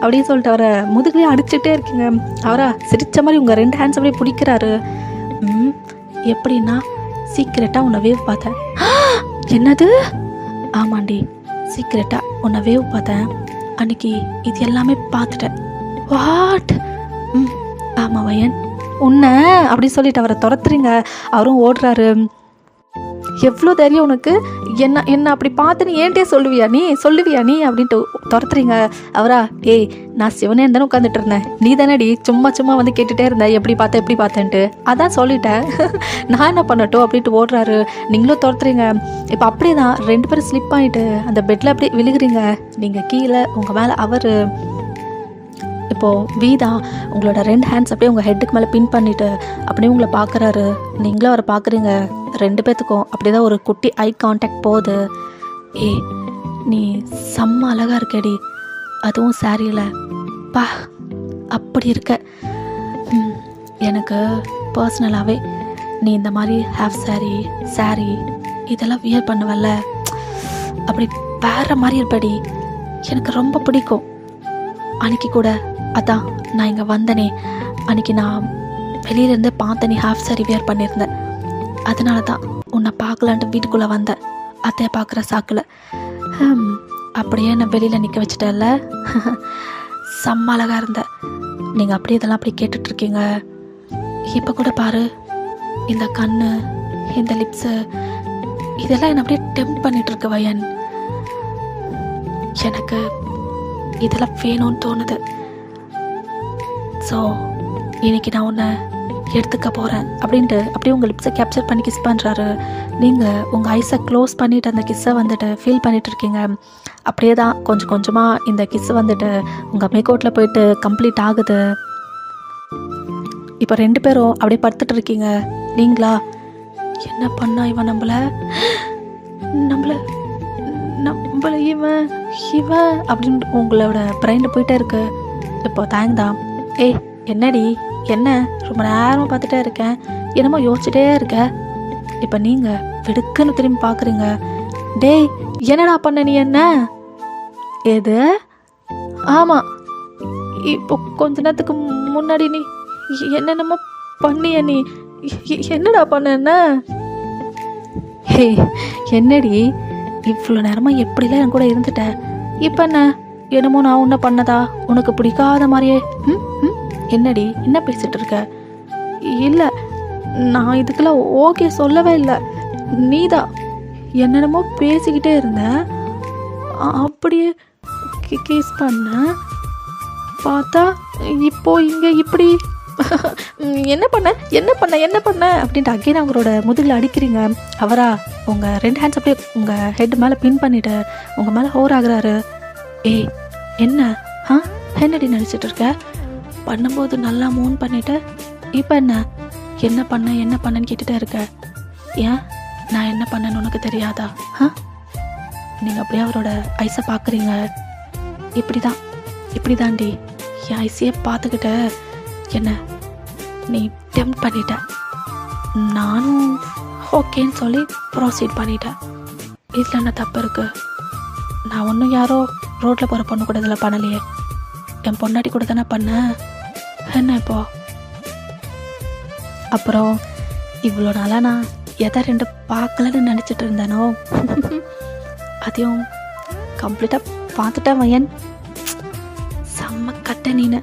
அப்படின்னு சொல்லிட்டு அவரை முதுகிலே அடிச்சுட்டே இருக்கீங்க. அவரா சிரித்த மாதிரி உங்கள் 2 ஹேண்ட்ஸ் அப்படியே பிடிக்கிறாரு. எப்படின்னா சீக்கிரட்டாக உன்னை வேவ் பார்த்தேன். என்னது? ஆமாண்டி, சீக்கிரட்டாக உன்னை வேவ் பார்த்தேன் அன்னைக்கு. இது எல்லாமே பார்த்துட்டேன். வாட்? ஆமாம் வயன், உன்னை அப்படி சொல்லிட்டு அவரை துரத்துறீங்க. அவரும் ஓடுறாரு. எவ்வளோ தைரியம் உனக்கு? என்ன அப்படி பார்த்துன்னு ஏன்ட்டே சொல்லுவியா நீ அப்படின்ட்டு துரத்துறீங்க. அவரா ஏய், நான் சிவனே இருந்தானே உட்காந்துட்டு இருந்தேன், நீ தானடி சும்மா வந்து கேட்டுகிட்டே இருந்தேன் எப்படி பார்த்தேன்ட்டு. அதான் சொல்லிட்டேன், நான் என்ன பண்ணட்டும் அப்படின்ட்டு ஓடுறாரு. நீங்களும் துரத்துறீங்க. இப்போ அப்படியே தான் 2 பேரும் ஸ்லிப் ஆகிட்டு அந்த பெட்டில் அப்படியே விழுகிறீங்க. நீங்கள் கீழே, உங்கள் மேலே அவர். இப்போது வீதா உங்களோட 2 ஹேண்ட்ஸ் அப்படியே உங்கள் ஹெட்டுக்கு மேலே பின் பண்ணிவிட்டு அப்படியே உங்களை பார்க்குறாரு. நீங்களும் அவரை பார்க்குறீங்க. 2 பேர்த்துக்கும் அப்படியே தான் ஒரு குட்டி ஐ கான்டாக்ட் போகுது. ஏய், நீ செம்ம அழகாக இருக்கடி, அதுவும் சாரியில் பா அப்படி இருக்க. எனக்கு பர்சனலாகவே நீ இந்த மாதிரி ஹாஃப் சாரி இதெல்லாம் வியர் பண்ணுவல்ல, அப்படி வேற மாதிரி இருப்படி, எனக்கு ரொம்ப பிடிக்கும். அன்றைக்கி கூட அதான் நான் இங்கே வந்தனே, அன்றைக்கி நான் வெளியிலேருந்து பார்த்தனே ஹாஃப் சாரி வியர் பண்ணியிருந்தேன். அதனால தான் உன்னை பார்க்கலான்ட்டு வீட்டுக்குள்ளே வந்தேன். அத்தையை பார்க்குற சாக்கில் அப்படியே என்னை வெளியில் நிற்க வச்சுட்டல. செம்ம அழகாக இருந்த. நீங்கள் அப்படியே இதெல்லாம் அப்படி கேட்டுட்ருக்கீங்க. இப்போ கூட பாரு, இந்த கண்ணு, இந்த லிப்ஸு, இதெல்லாம் என்னை அப்படியே டெம்ப்ட் பண்ணிகிட்ருக்கு வயன். எனக்கு இதெல்லாம் வேணும்னு தோணுது. ஸோ இன்னைக்கு நான் உன்னை எடுத்துக்க போகிறேன் அப்படின்ட்டு அப்படியே உங்கள் லிப்ஸை கேப்சர் பண்ணி கிஸ் பண்ணுறாரு. நீங்கள் உங்கள் ஐஸை க்ளோஸ் பண்ணிவிட்டு அந்த கிஸ்ஸை வந்துட்டு ஃபீல் பண்ணிகிட்டு இருக்கீங்க. அப்படியே தான் கொஞ்சம் கொஞ்சமாக இந்த கிஸ் வந்துட்டு உங்கள் மேக்கவுட்டில் போயிட்டு கம்ப்ளீட் ஆகுது. இப்போ 2 பேரும் அப்படியே படுத்துட்டு இருக்கீங்க. நீங்களா என்ன பண்ணா இவன் நம்மள இவன் அப்படின்னு உங்களோட பிரைண்டில் போயிட்டே இருக்கு. இப்போ தான் ஏய் என்னடி, என்ன ரொம்ப நேரமாக பார்த்துட்டே இருக்கேன், என்னமோ யோசிச்சுட்டே இருக்க. இப்போ நீங்கள் வெடுக்குன்னு திரும்பி பார்க்குறீங்க. டேய், என்னடா பண்ண நீ? என்ன எது? ஆமாம், இப்போ கொஞ்ச நேரத்துக்கு முன்னாடி நீ என்னென்னமோ பண்ணிய. நீ என்னடா பண்ண? என்ன? ஹே, என்னடி இவ்வளோ நேரமாக எப்படிலாம் என் கூட இருந்துட்ட, இப்போ என்ன என்னமோ நான் உன்னை பண்ணதா உனக்கு பிடிக்காத மாதிரியே? என்னடி என்ன பேசிகிட்டு இருக்க? இல்லை, நான் இதுக்கெல்லாம் ஓகே சொல்லவே இல்லை. நீதான் என்னென்னமோ பேசிக்கிட்டே இருந்த, அப்படியே கேஸ் பண்ண பார்த்தா இப்போ இங்கே இப்படி என்ன பண்ண அப்படின்ட்டு அகைன் அவங்களோட முதுகில் அடிக்கிறீங்க. அவரா உங்கள் 2 ஹேண்ட்ஸ் அப்படியே உங்கள் ஹெட் மேலே பின் பண்ணிட்டு உங்கள் மேலே ஹோர் ஆகுறாரு. ஏய் என்ன என்னடி நினச்சிட்டு இருக்க? பண்ணும்போது நல்லா மூன் பண்ணிட்டு இப்போ என்ன பண்ணன்னு கேட்டுகிட்டே இருக்க. ஏன் நான் என்ன பண்ணேன்னு உனக்கு தெரியாதா? நீங்கள் அப்படியே அவரோட ஐஸை பார்க்குறீங்க. இப்படி தாண்டி என் ஐஸையே பார்த்துக்கிட்ட என்ன நீ டெம்ப்ட் பண்ணிட்ட. நானும் ஓகேன்னு சொல்லி ப்ரோசீட் பண்ணிட்டேன். இதில் என்ன தப்பு இருக்குது? நான் ஒன்றும் யாரோ ரோட்டில் போகிற பொண்ணு கூட இதில் பண்ணலையே, என் பொண்டாட்டி கூட தானே பண்ணேன். என்ன இப்போ? அப்புறம் இவ்வளோ நாளாக நான் எதை 2 பார்க்கலன்னு நினச்சிட்டு இருந்தேனோ அதையும் கம்ப்ளீட்டாக பார்த்துட்டேன் வயன். செம்ம கட்ட நீனு.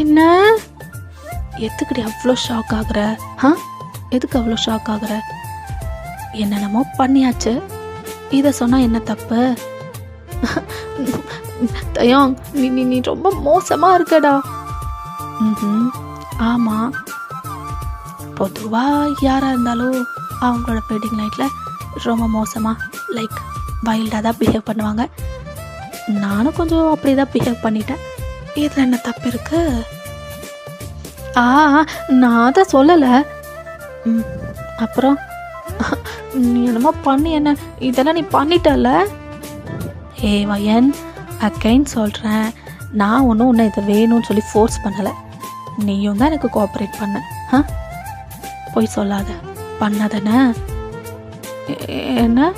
என்ன எதுக்குடி அவ்வளோ ஷாக் ஆகுற? எதுக்கு அவ்வளோ ஷாக் ஆகுற? என்னென்னமோ பண்ணியாச்சு, இதை சொன்னால் என்ன தப்பு? தயாங், நீ ரொம்ப மோசமாக இருக்கடா. ஆமாம், பொதுவாக யாராக இருந்தாலும் அவங்களோட வெட்டிங் நைட்டில் ரொம்ப மோசமாக லைக் வைல்டாக தான் பிஹேவ் பண்ணுவாங்க. நானும் கொஞ்சம் அப்படி தான் பிஹேவ் பண்ணிட்டேன். இதில் என்ன தப்பு இருக்கு? நான் தான் சொல்லலை. அப்புறம் நீ என்னமோ பண்ணி என்ன இதெல்லாம் நீ பண்ணிட்டல? வயன், அகைன் சொல்கிறேன், நான் ஒன்றும் உன்னை இதை வேணும்னு சொல்லி ஃபோர்ஸ் பண்ணலை. நீயும் தான் எனக்கு கோஆப்ரேட் பண்ண. போய் சொல்லாத, பண்ணாதானே? என்ன?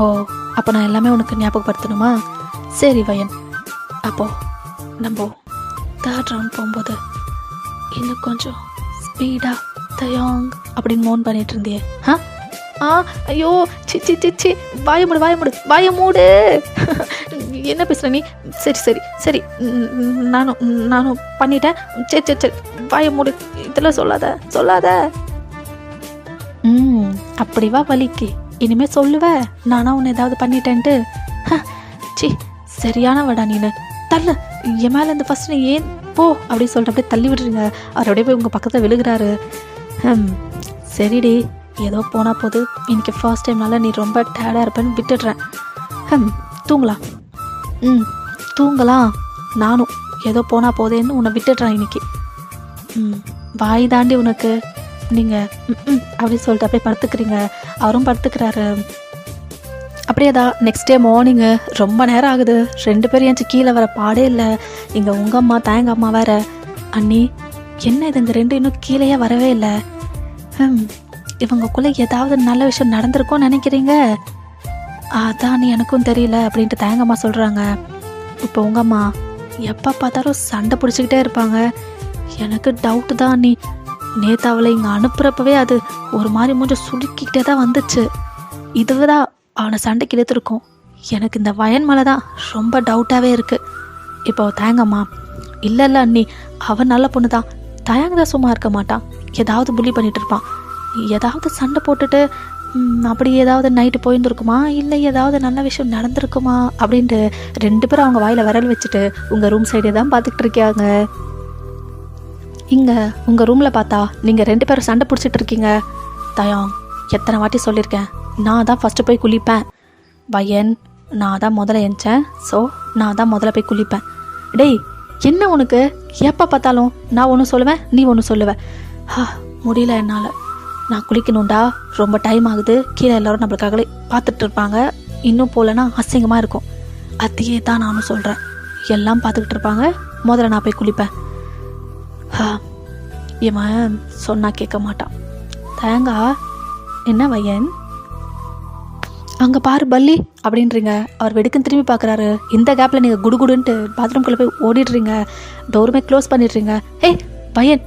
ஓ, அப்போ நான் எல்லாமே உனக்கு ஞாபகப்படுத்தணுமா? சரி வயன், அப்போ நம்ம 3rd ரவுண்ட் போகும்போது இன்னும் கொஞ்சம் ஸ்பீடாக தயாங் அப்படின்னு மோன் பண்ணிட்டு இருந்தியே. ஐயோ, சி வாய மூடு. என்ன பேசுகிற நீ? சரி, நானும் பண்ணிட்டேன். சரி, வாய மூடு. இதெல்லாம் சொல்லாத. அப்படிவா வலிக்கு? இனிமே சொல்லுவ நானா உன்னை ஏதாவது பண்ணிட்டேன்ட்டு? சி, சரியான வடா நீனு. தள்ள என் மேலே இந்த ஃபர்ஸ்ட் நீ ஏன் போ அப்படி சொல்லிட்டு அப்படியே தள்ளி விடுறீங்க. அவர் அப்படியே போய் உங்கள் பக்கத்தில் விழுகிறாரு. சரிடி, ஏதோ போனால் போது, இன்னைக்கு ஃபர்ஸ்ட் டைம்னால நீ ரொம்ப டயர்டாக இருப்பேன்னு விட்டுடுறேன். தூங்கலாம். நானும் ஏதோ போனால் போதேன்னு உன்னை விட்டுடுறேன் இன்னைக்கு. வாய் தாண்டி உனக்கு. நீங்கள் அப்படி சொல்லிட்டு அப்படியே படுத்துக்கிறீங்க. அவரும் படுத்துக்கிறாரு. அப்படியே தான் நெக்ஸ்ட் டே மார்னிங்கு ரொம்ப நேரம் ஆகுது. 2 பேரும் ஏன்ச்சு கீழே வர பாடே இல்லை. இங்கே உங்கள் அம்மா தேங்க அம்மா வேற. அண்ணி, என்ன இது, இந்த 2 இன்னும் கீழேயே வரவே இல்லை. இவங்களுக்குள்ளே ஏதாவது நல்ல விஷயம் நடந்திருக்கும்னு நினைக்கிறீங்க? அதான் நீ எனக்கும் தெரியல அப்படின்ட்டு தேங்கம்மா சொல்கிறாங்க. இப்போ உங்கள் அம்மா எப்போ பார்த்தாலும் சண்டை பிடிச்சிக்கிட்டே இருப்பாங்க. எனக்கு டவுட்டு தான் நீ. நேற்று அவளை இங்கே அனுப்புகிறப்பவே அது ஒரு மாதிரி மூஞ்ச சுடுக்கிக்கிட்டே தான் வந்துச்சு. இதுதான் அவனை சண்டைக்கு இழுத்துருக்கோம். எனக்கு இந்த வயன் மேலே தான் ரொம்ப டவுட்டாகவே இருக்குது. இப்போ தேங்கம்மா, இல்லை அண்ணி, அவன் நல்ல பொண்ணு தான். தயங்க தான் சும்மா இருக்க மாட்டான். ஏதாவது புள்ளி பண்ணிகிட்டு இருப்பான். ஏதாவது சண்டை போட்டுட்டு அப்படி ஏதாவது நைட்டு போயிருந்துருக்குமா, இல்லை ஏதாவது நல்ல விஷயம் நடந்திருக்குமா அப்படின்ட்டு 2 பேரும் அவங்க வாயில் விரல் வச்சுட்டு உங்கள் ரூம் சைடே தான் பார்த்துக்கிட்டு இருக்காங்க. இங்கே உங்கள் ரூமில் பார்த்தா நீங்கள் 2 பேரும் சண்டை பிடிச்சிட்டு இருக்கீங்க. தயாங், எத்தனை வாட்டி சொல்லியிருக்கேன், நான் தான் ஃபஸ்ட்டு போய் குளிப்பேன். வயன், நான் தான் முதல்ல எழுந்தேன். ஸோ நான் தான் முதல்ல போய் குளிப்பேன். டேய், என்ன உனக்கு எப்போ பார்த்தாலும் நான் ஒன்று சொல்லுவேன், நீ ஒன்று சொல்லுவேன். முடியல என்னால். நான் குளிக்கணும்டா, ரொம்ப டைம் ஆகுது. கீழே எல்லோரும் நம்மளுக்காக பார்த்துட்டு இருப்பாங்க. இன்னும் போகலன்னா அசிங்கமாக இருக்கும். அதையே தான் நானும் சொல்கிறேன். எல்லாம் பார்த்துக்கிட்டு இருப்பாங்க, முதல்ல நான் போய் குளிப்பேன். இவன் சொன்னால் கேட்க மாட்டான். தேங்கா, என்ன வயன், அங்கே பாரு பல்லி அப்படின்றீங்க. அவர் வெடுக்குன்னு திரும்பி பார்க்குறாரு. இந்த கேப்பில் நீங்கள் குடுகுடுன்ட்டு பாத்ரூம்குள்ளே போய் ஓடிடுறீங்க. டோருமே க்ளோஸ் பண்ணிடுறீங்க. வயன்,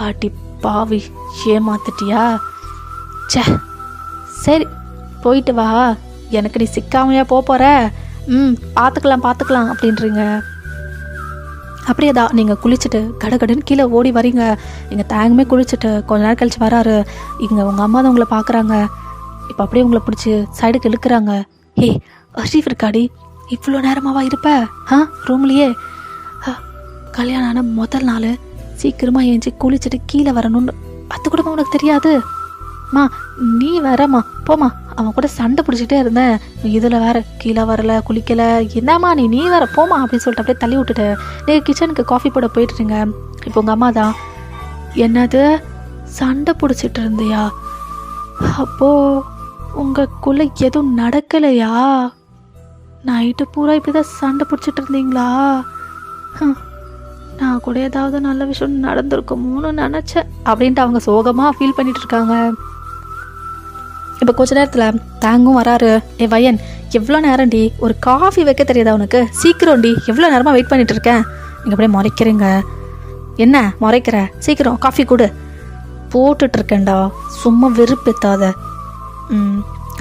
ஆட்டி பாவி, ஏமாத்திட்டியா? சரி, போயிட்டு வா. எனக்கு நீ சிக்காமையா போகிற. பார்த்துக்கலாம் அப்படின்றீங்க. அப்படியே தான் நீங்கள் குளிச்சுட்டு கடகடன்னு கீழே ஓடி வரீங்க. இங்கே தேங்கமே குளிச்சுட்டு கொஞ்ச நேரம் கழிச்சு வராரு. இங்கே உங்கள் அம்மா தான் உங்களை பார்க்குறாங்க. இப்போ அப்படியே உங்களை பிடிச்சி சைடுக்கு இழுக்கிறாங்க. அஷீஃப் இருக்காடி, இவ்வளோ நேரமாவா இருப்ப ரூம்லேயே? கல்யாணம் ஆன முதல் நாள் சீக்கிரமாக ஏஞ்சி குளிச்சுட்டு கீழே வரணும்னு அது கூட உனக்கு தெரியாது? நீ வரம்மா, போம்மா. அவன் கூட சண்டை பிடிச்சிட்டே இருந்தேன். இதில் வேற கீழே வரல, குளிக்கலை. என்னம்மா நீ வேற, போம்மா அப்படின்னு சொல்லிட்டு அப்படியே தள்ளி விட்டுட்டு நீங்கள் கிச்சனுக்கு காஃபி போட போயிட்டுருங்க. இப்போ உங்கள் அம்மா தான், என்னது சண்டை பிடிச்சிட்டு இருந்தியா? அப்போது உங்களுக்குள்ளே எதுவும் நடக்கலையா? நைட்டு பூரா இப்படி தான் சண்டை பிடிச்சிட்டு இருந்தீங்களா? நான் கூட ஏதாவது நல்ல விஷயம் நடந்திருக்குமோன்னு நினச்சேன் அப்படின்ட்டு அவங்க சோகமாக ஃபீல் பண்ணிட்டு இருக்காங்க. இப்போ கொஞ்ச நேரத்தில் தேங்கும் வராரு. வயன், எவ்வளோ நேரம்டி, ஒரு காஃபி வைக்க தெரியாதா உனக்கு? சீக்கிரம்டி, எவ்வளோ நேரமாக வெயிட் பண்ணிட்டு இருக்கேன். நீங்கள் அப்படியே முறைக்கிறீங்க. என்ன முறைக்கிற? சீக்கிரம் காஃபி கொடு. போட்டுட்ருக்கேன்டா, சும்மா வெறுப்பேத்தாத.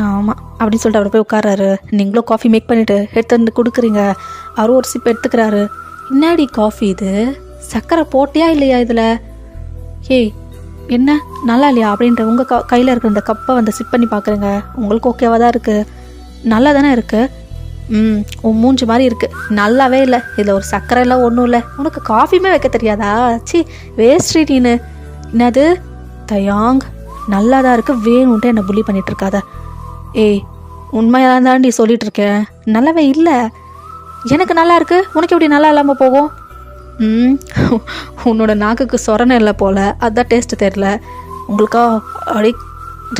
ஆமாம் அப்படின்னு சொல்லிட்டு அவர் போய் உட்காராரு. நீங்களும் காஃபி மேக் பண்ணிவிட்டு எடுத்து வந்து கொடுக்குறீங்க. அவரும் ஒரு சிப் எடுத்துக்கிறாரு. என்னடி காஃபி இது? சர்க்கரை போட்டியா இல்லையா இதில்? ஏய் என்ன நல்லா இல்லையா அப்படின்ற உங்கள் கையில் இருக்கிற இந்த கப்பை வந்து சிப் பண்ணி பார்க்குறேங்க. உங்களுக்கு ஓகேவாக தான் இருக்குது, நல்லா தானே இருக்குது. உன் மூஞ்சி மாதிரி இருக்குது, நல்லாவே இல்லை. இதில் ஒரு சர்க்கரை எல்லாம் ஒன்றும் இல்லை. உனக்கு காஃபியுமே வைக்க தெரியாதா? சி வேஸ்ட்ரி நீனு. என்னது தயாங், நல்லா தான் இருக்குது, வேணுன்ட்டு என்னை புள்ளி பண்ணிகிட்ருக்காத. ஏய் உண்மையாக தாண்டி சொல்லிகிட்டு இருக்கேன், நல்லாவே இல்லை. எனக்கு நல்லா இருக்குது, உனக்கு எப்படி நல்லா இல்லாமல் போகும்? உன்னோட நாக்குக்கு சொரணை இல்லை போல், அதுதான் டேஸ்ட்டு தெரில. உங்களுக்கா அப்படி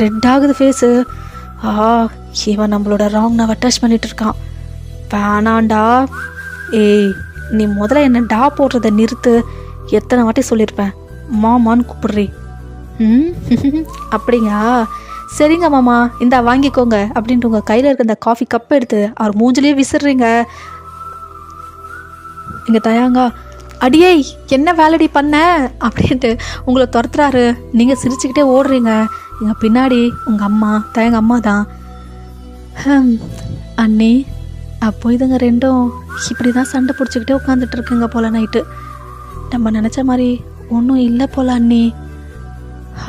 ரெட் ஆகுது ஃபேஸு. இவன் நம்மளோட ராங் நான் அட்டாச் பண்ணிகிட்டு இருக்கான். வேணாண்டா. ஏய் நீ முதல்ல என்ன டா போடுறத நிறுத்து. எத்தனை வாட்டி சொல்லியிருப்பேன் மாமான்னு கூப்பிடுறி. அப்படிங்க, சரிங்க மாமா இந்தா வாங்கிக்கோங்க அப்படின்ட்டு உங்கள் கையில் இருக்க இந்த காஃபி கப் எடுத்து அவர் மூஞ்சிலேயே விசிறீங்க. இங்கே தயாங்கா, அடியே என்ன வேலைடி பண்ண அப்படின்ட்டு உங்களை துரத்துறாரு. நீங்கள் சிரிச்சுக்கிட்டே ஓடுறீங்க. இங்கே பின்னாடி உங்கள் அம்மா, தயங்க அம்மா தான். அண்ணி அப்போ இதுங்க ரெண்டும் இப்படி தான் சண்டை பிடிச்சிக்கிட்டே உட்காந்துட்டு இருக்குங்க போல். நைட்டு நம்ம நினச்ச மாதிரி ஒன்றும் இல்லை போல் அண்ணி.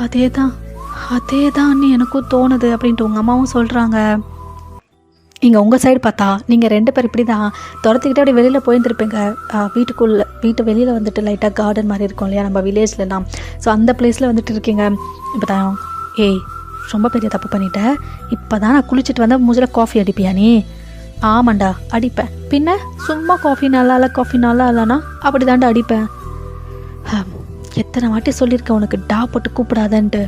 அதே தான் அண்ணி எனக்கும் தோணுது அப்படின்ட்டு உங்கள் அம்மாவும் சொல்கிறாங்க. இங்கே உங்கள் சைடு பார்த்தா நீங்கள் 2 பேர் இப்படி தான் துரத்துக்கிட்டே அப்படி வெளியில் போயிருந்துருப்பீங்க. வீட்டு வெளியில் வந்துட்டு லைட்டாக கார்டன் மாதிரி இருக்கும் இல்லையா நம்ம வில்லேஜ்லலாம். ஸோ அந்த பிளேஸில் வந்துட்டு இருக்கீங்க. இப்போ தான் ஏய் ரொம்ப பெரிய தப்பு பண்ணிட்டேன். இப்போ தான் நான் குளிச்சுட்டு வந்தால் மூஞ்சில் காஃபி அடிப்பியா நீ? ஆமாண்டா அடிப்பேன், பின்ன சும்மா காஃபி நல்லா இல்லை காஃபி நல்லா இல்லைனா அப்படி தாண்டா அடிப்பேன். எத்தனை வாட்டி சொல்லியிருக்கேன் உனக்கு டா போட்டு கூப்பிடாதன்ட்டு.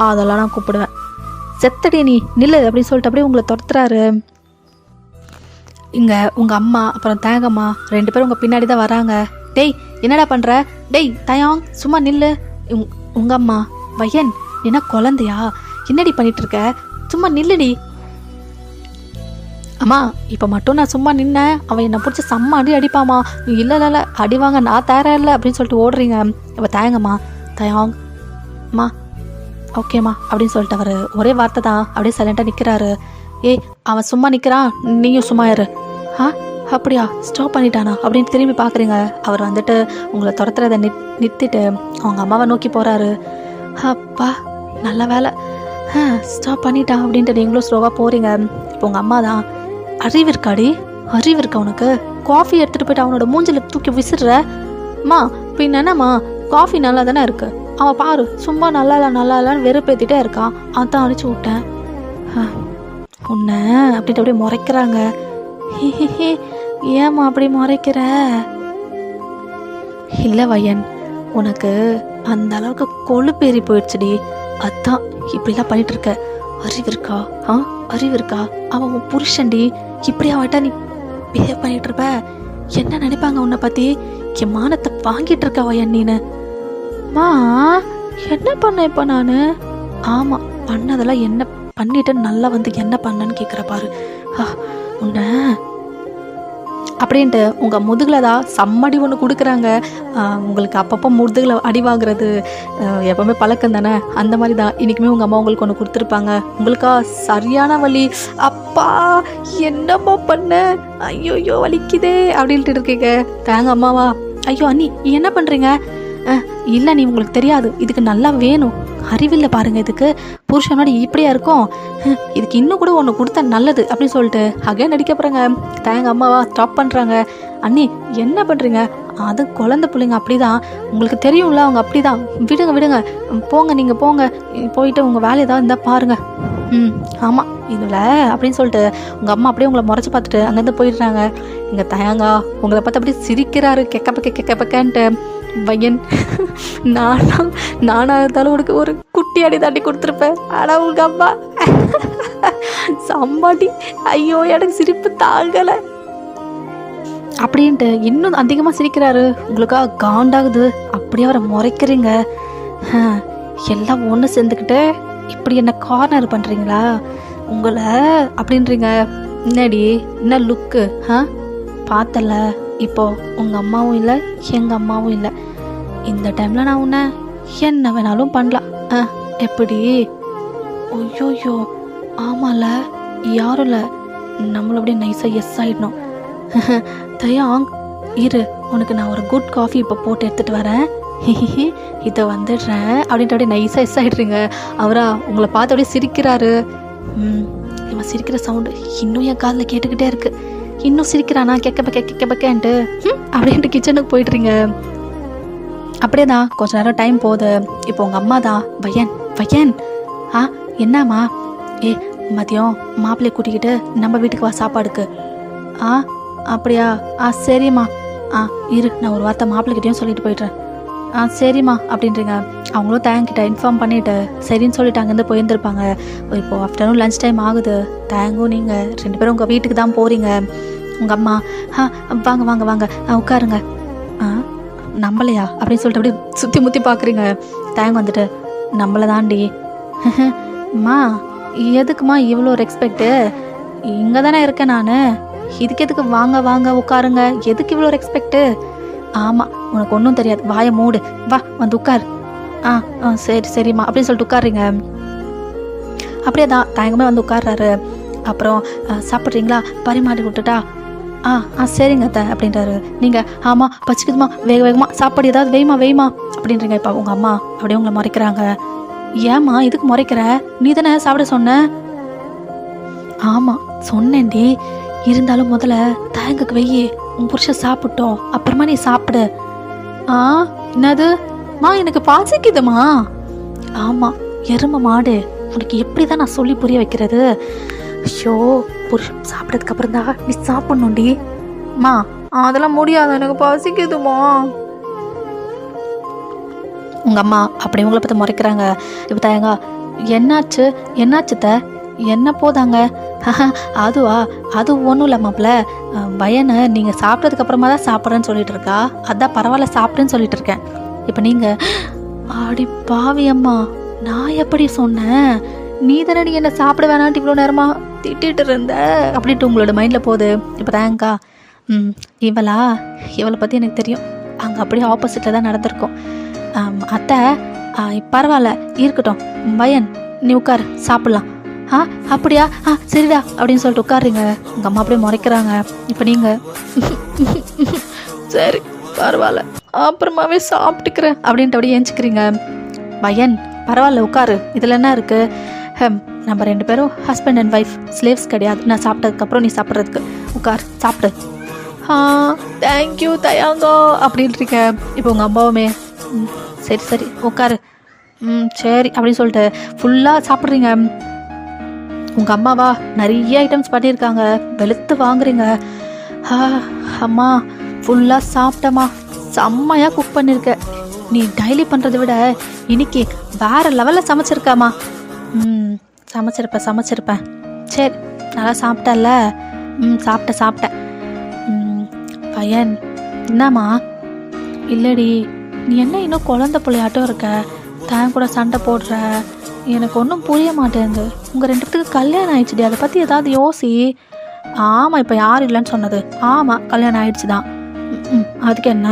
அதெல்லாம் நான் கூப்பிடுவேன். செத்தடி நீ நில்லு அப்படின்னு சொல்லிட்டு அப்படியே உங்களை துரத்துறாரு. இங்கே உங்கள் அம்மா அப்புறம் தேங்கம்மா 2 பேரும் உங்கள் பின்னாடி தான் வராங்க. டேய் என்னடா பண்ணுற? டேய் தயாங் சும்மா நில்லு. உங்கள் அம்மா, வையன் என்ன குழந்தையா, என்னடி பண்ணிட்டு இருக்க, சும்மா நில்லுடி. அம்மா இப்போ மட்டும் நான் சும்மா நின்னேன், அவன் என்னை பிடிச்சி செம்ம அடிப்பாமா. இல்லை அடிவாங்க, நான் தயாரா இல்லை அப்படின்னு சொல்லிட்டு ஓடுறீங்க. இப்போ தயங்கம்மா, தயாங் அம்மா ஓகேம்மா அப்படின்னு சொல்லிட்டு அவர் ஒரே வார்த்தை தான் அப்படியே சைலண்டாக நிற்கிறாரு. ஏய் அவன் சும்மா நிற்கிறான், நீயும் சும்மா இரு. அப்படியா ஸ்டாப் பண்ணிட்டானா அப்படின்னு திரும்பி பார்க்குறீங்க. அவர் வந்துட்டு உங்களை துரத்துறதை நிறுத்திட்டு அவங்க அம்மாவை நோக்கி போகிறாரு. அப்பா நல்ல வேலை ஸ்டாப் பண்ணிட்டான் அப்படின்ட்டு நீங்களும் ஸ்லோவாக போகிறீங்க. இப்போ உங்கள் அம்மா தான், அறிவு இருக்கா உனக்கு? காஃபி எடுத்துகிட்டு போய்ட்டு அவனோட மூஞ்சில் தூக்கி விசிற. அம்மா பின்ன என்னம்மா, காஃபி நல்லா தானே இருக்குது, அவன் பாரு சும்மா நல்லா இல்லைன்னு வெறுப்பேற்றிட்டே இருக்கான், அதான் அடிச்சு விட்டேன். உன்னை அப்படின்ட்டு அப்படியே முறைக்கிறாங்க. ஏம்மா அப்படி முறைக்கிற? இல்லை வையன், உனக்கு அந்த அளவுக்கு கொழுப்பேறி போயிடுச்சுடி, அதான் இப்படிலாம் பண்ணிட்டு இருக்க. அறிவு இருக்கா? அவன் உன் புருஷன்டி, இப்படி அவன்கிட்ட நீ பிஹேவ் பண்ணிட்டு இருப்ப. என்ன நினைப்பாங்க உன்னை பற்றி? என் மானத்தை வாங்கிட்டு இருக்க வையன் நீனு. மா என்ன பண்ண இப்போ நான்? ஆமாம் பண்ணதெல்லாம் என்ன பண்ணிட்டு நல்லா வந்து என்ன பண்ணன்னு கேட்குற பாரு உன்னை அப்படின்ட்டு உங்கள் முதுகில் தான் சம்மடி ஒன்று கொடுக்குறாங்க. உங்களுக்கு அப்பப்போ முதுகில் அடி வாங்குறது எப்போவுமே பழக்கம் தானே, அந்த மாதிரி தான் இன்றைக்குமே உங்கள் அம்மா உங்களுக்கு ஒன்று கொடுத்துருப்பாங்க. உங்களுக்கா சரியான வலி. அப்பா என்னம்மா பண்ண, ஐயோயோ வலிக்குதே அப்படின்ட்டு இருக்கீங்க. தேங்க அம்மாவா, ஐயோ அண்ணி என்ன பண்ணுறீங்க? இல்லை நீ உங்களுக்கு தெரியாது, இதுக்கு நல்லா வேணும், அறிவில்லை பாருங்க, இதுக்கு புருஷனோட இப்படியா இருக்கும், இதுக்கு இன்னும் கூட ஒன்று கொடுத்தா நல்லது அப்படின்னு சொல்லிட்டு அகைன் நடிக்க போகிறாங்க. தேங்க அம்மாவா ஸ்டாப் பண்ணுறாங்க. அண்ணி என்ன பண்ணுறீங்க? அது குழந்தை பிள்ளைங்க அப்படிதான், உங்களுக்கு தெரியும்ல அவங்க அப்படிதான், விடுங்க போங்க, நீங்கள் போங்க, போயிட்டு உங்கள் வேலை ஏதாவது இருந்தால் பாருங்கள். ஆமாம் இதில் அப்படின்னு சொல்லிட்டு உங்கள் அம்மா அப்படியே உங்களை முறைச்சி பார்த்துட்டு அங்கேருந்து போயிடுறாங்க. இங்கே தயங்கா உங்களை பார்த்து அப்படியே சிரிக்கிறாரு கெக்கப்பக்கன்ட்டு. பையன் நானாக இருந்தாலும் உனக்கு ஒரு குட்டி அடி தாண்டி கொடுத்துருப்பேன். ஆனால் உங்கள் அம்மா சம்பாட்டி, ஐயோ எனக்கு சிரிப்பு தாங்கலை அப்படின்ட்டு இன்னும் அதிகமாக சிரிக்கிறாரு. உங்களுக்காக காண்டாகுது, அப்படியே அவரை முறைக்கிறீங்க. எல்லாம் ஒன்று சேர்ந்துக்கிட்டு இப்படி என்ன கார்னர் பண்ணுறீங்களா உங்களை அப்படின்றீங்க. என்னடி என்ன லுக்கு பார்த்தல, இப்போ உங்கள் அம்மாவும் இல்லை எங்கள் அம்மாவும் இல்லை, இந்த டைமில் நான் உன்னை என்ன வேணாலும் பண்ணலாம் எப்படி? ஐயோயோ ஆமாம்ல, யாரும் இல்லை, நம்மள அப்படியே நைஸாக எஸ் ஆகிடணும். தயாங் இரு, உனக்கு நான் ஒரு குட் காஃபி இப்போ போட்டு எடுத்துகிட்டு வரேன், இதை வந்துடுறேன் அப்படின்ட்டு அப்படியே நைஸாக எஸ் ஆகிடுறீங்க. அவரா உங்களை பார்த்து அப்படியே சிரிக்கிறாரு. இவன் சிரிக்கிற சவுண்டு இன்னும் என் காதில் கேட்டுக்கிட்டே இருக்கு. இன்னும் சிரிக்கிறானா கெக்கேன்ட்டு அப்படின்ட்டு கிச்சனுக்கு போயிட்டுறீங்க. அப்படியே தான் கொஞ்ச நேரம் டைம் போகுது. இப்போ உங்கள் அம்மா தான் வையன் என்னம்மா? மதியம் மாப்பிள்ளையை கூட்டிக்கிட்டு நம்ம வீட்டுக்கு வா சாப்பாடுக்கு. அப்படியா? சரிம்மா. இரு, நான் ஒரு வார்த்தை மாப்பிள்ளைகிட்டையும் சொல்லிட்டு போயிடுறேன். சரிம்மா அப்படின்றீங்க. அவங்களும் தேங்கிட்ட இன்ஃபார்ம் பண்ணிவிட்டு சரின்னு சொல்லிட்டு அங்கேருந்து போயிருந்துருப்பாங்க. இப்போது ஆஃப்டர்நூன் லன்ச் டைம் ஆகுது. தேங்கும் நீங்கள் 2 பேரும் உங்கள் வீட்டுக்கு தான் போகிறீங்க. உங்கள் அம்மா வாங்க வாங்க வாங்க உட்காருங்க. நம்பலையா அப்படின்னு சொல்லிட்டு அப்படியே சுற்றி முற்றி பார்க்குறீங்க. தேங்க வந்துட்டு நம்மளை தாண்டி. அம்மா எதுக்குமா இவ்வளோ ரெஸ்பெக்ட்டு? இங்கே தானே இருக்கேன் நான், இதுக்கு எதுக்கு வாங்க வாங்க உட்காருங்க, எதுக்கு இவ்வளோ ரெஸ்பெக்ட்டு? ஆமாம், உனக்கு ஒன்றும் தெரியாது, வாயை மூடு, வா வந்து உட்கார். சரிம்மா அப்படின்னு சொல்லிட்டு உட்காருங்க. அப்படியே தான் தயங்கமே வந்து உட்கார்றாரு. அப்புறம் சாப்பிட்றீங்களா, பரிமாறி விட்டுட்டா? சரிங்க அத்தை அப்படின்றாரு. நீங்கள் ஆமாம் பச்சிக்குதுமா, வேகமாக சாப்பாடு ஏதாவது வெய்மா அப்படின்றீங்க. இப்போ உங்கள் அம்மா அப்படியே உங்களை முறைக்கிறாங்க. ஏம்மா இதுக்கு முறைக்கிற? நீ தானே சாப்பிட சொன்ன? ஆமாம் சொன்னேன்டி, இருந்தாலும் முதல்ல தேங்குக்கு வெய்யி, உன் புருஷன் சாப்பிட்டோம் அப்புறமா நீ சாப்பிடு. என்னதுமா? எனக்கு பசிக்குதுமா. ஆமாம் எருமை மாடு, உனக்கு எப்படி தான் நான் சொல்லி புரிய வைக்கிறது? ஐயோ, புருஷன் சாப்பிட்றதுக்கு அப்புறம் தான் நீ சாப்பிட்ணுண்டி. மா அதெல்லாம் முடியாது, எனக்கு பசிக்குதுமா. உங்கள் அம்மா அப்படி உங்களை பார்த்து முறைக்கிறாங்க. இப்போ தாயங்க என்னாச்சுத்த என்ன போதாங்க? அதுவா, அது ஒன்றும் இல்லை மாப்பிள்ள, பையனை நீங்கள் சாப்பிட்டதுக்கு அப்புறமா தான் சாப்பிட்றேன்னு சொல்லிட்டு இருக்கா, அதான் பரவாயில்ல சாப்பிட்றேன்னு சொல்லிட்டு இருக்கேன். இப்போ நீங்கள் ஆடி பாவி அம்மா, நான் எப்படி சொன்னேன்? நீ தானே நீ என்ன சாப்பிட வேணான்ட்டு இவ்வளோ நேரமாக திட்டிகிட்டு இருந்த அப்படின்ட்டு உங்களோட மைண்டில் போகுது. இப்போ தாயங்கா இவளை பற்றி எனக்கு தெரியும், அங்கே அப்படியே ஆப்போசிட்டில் தான் நடந்திருக்கும். அத்தை பரவாயில்ல இருக்கட்டும், பையன் நீ உட்கார் சாப்பிட்லாம். அப்படியா? சரிடா அப்படின்னு சொல்லிட்டு உட்காருங்க. உங்கள் அம்மா அப்படியே முறைக்கிறாங்க. இப்போ நீங்கள் சரி பரவாயில்ல அப்புறமாவே சாப்பிட்டுக்கிறேன் அப்படின்ட்டு அப்படியே ஏஞ்சிக்கிறீங்க. பையன் பரவாயில்ல உட்காரு, இதில் என்ன இருக்குது? நம்ம 2 பேரும் ஹஸ்பண்ட் அண்ட் ஒய்ஃப், ஸ்லேவ்ஸ் கிடையாது. நான் சாப்பிட்டதுக்கப்புறம் நீ சாப்பிட்றதுக்கு உட்கார் சாப்பிடு. தேங்க்யூ தயாங்கோ அப்படின்றீங்க. இப்போ உங்கள் அம்மாவுமே சரி உட்காரு, சரி அப்படின்னு சொல்லிட்டு ஃபுல்லாக சாப்பிட்றீங்க. உங்கள் அம்மாவா நிறைய ஐட்டம்ஸ் பண்ணியிருக்காங்க, வெளுத்து வாங்குறீங்க. அம்மா ஃபுல்லாக சாப்பிட்டம்மா, செம்மையாக குக் பண்ணியிருக்க, நீ டெய்லி பண்ணுறதை விட இன்னைக்கு வேறு லெவலில் சமைச்சிருக்காம்மா. சமைச்சிருப்பேன். சரி நல்லா சாப்பிட்டல்ல? சாப்பிட்டேன். பையன் என்னம்மா? இல்லடி, நீ என்ன இன்னும் குழந்த பிள்ளையாட்டம் இருக்க, தான் கூட சண்டை போடுற, எனக்கு ஒன்றும் புரிய மாட்டேங்குது. உங்கள் 2 பேத்துக்கு கல்யாணம் ஆயிடுச்சுடி, அதை பற்றி ஏதாவது யோசி. ஆமாம் இப்போ யார் இல்லைன்னு சொன்னது? ஆமாம் கல்யாணம் ஆயிடுச்சு தான். அதுக்கு என்ன?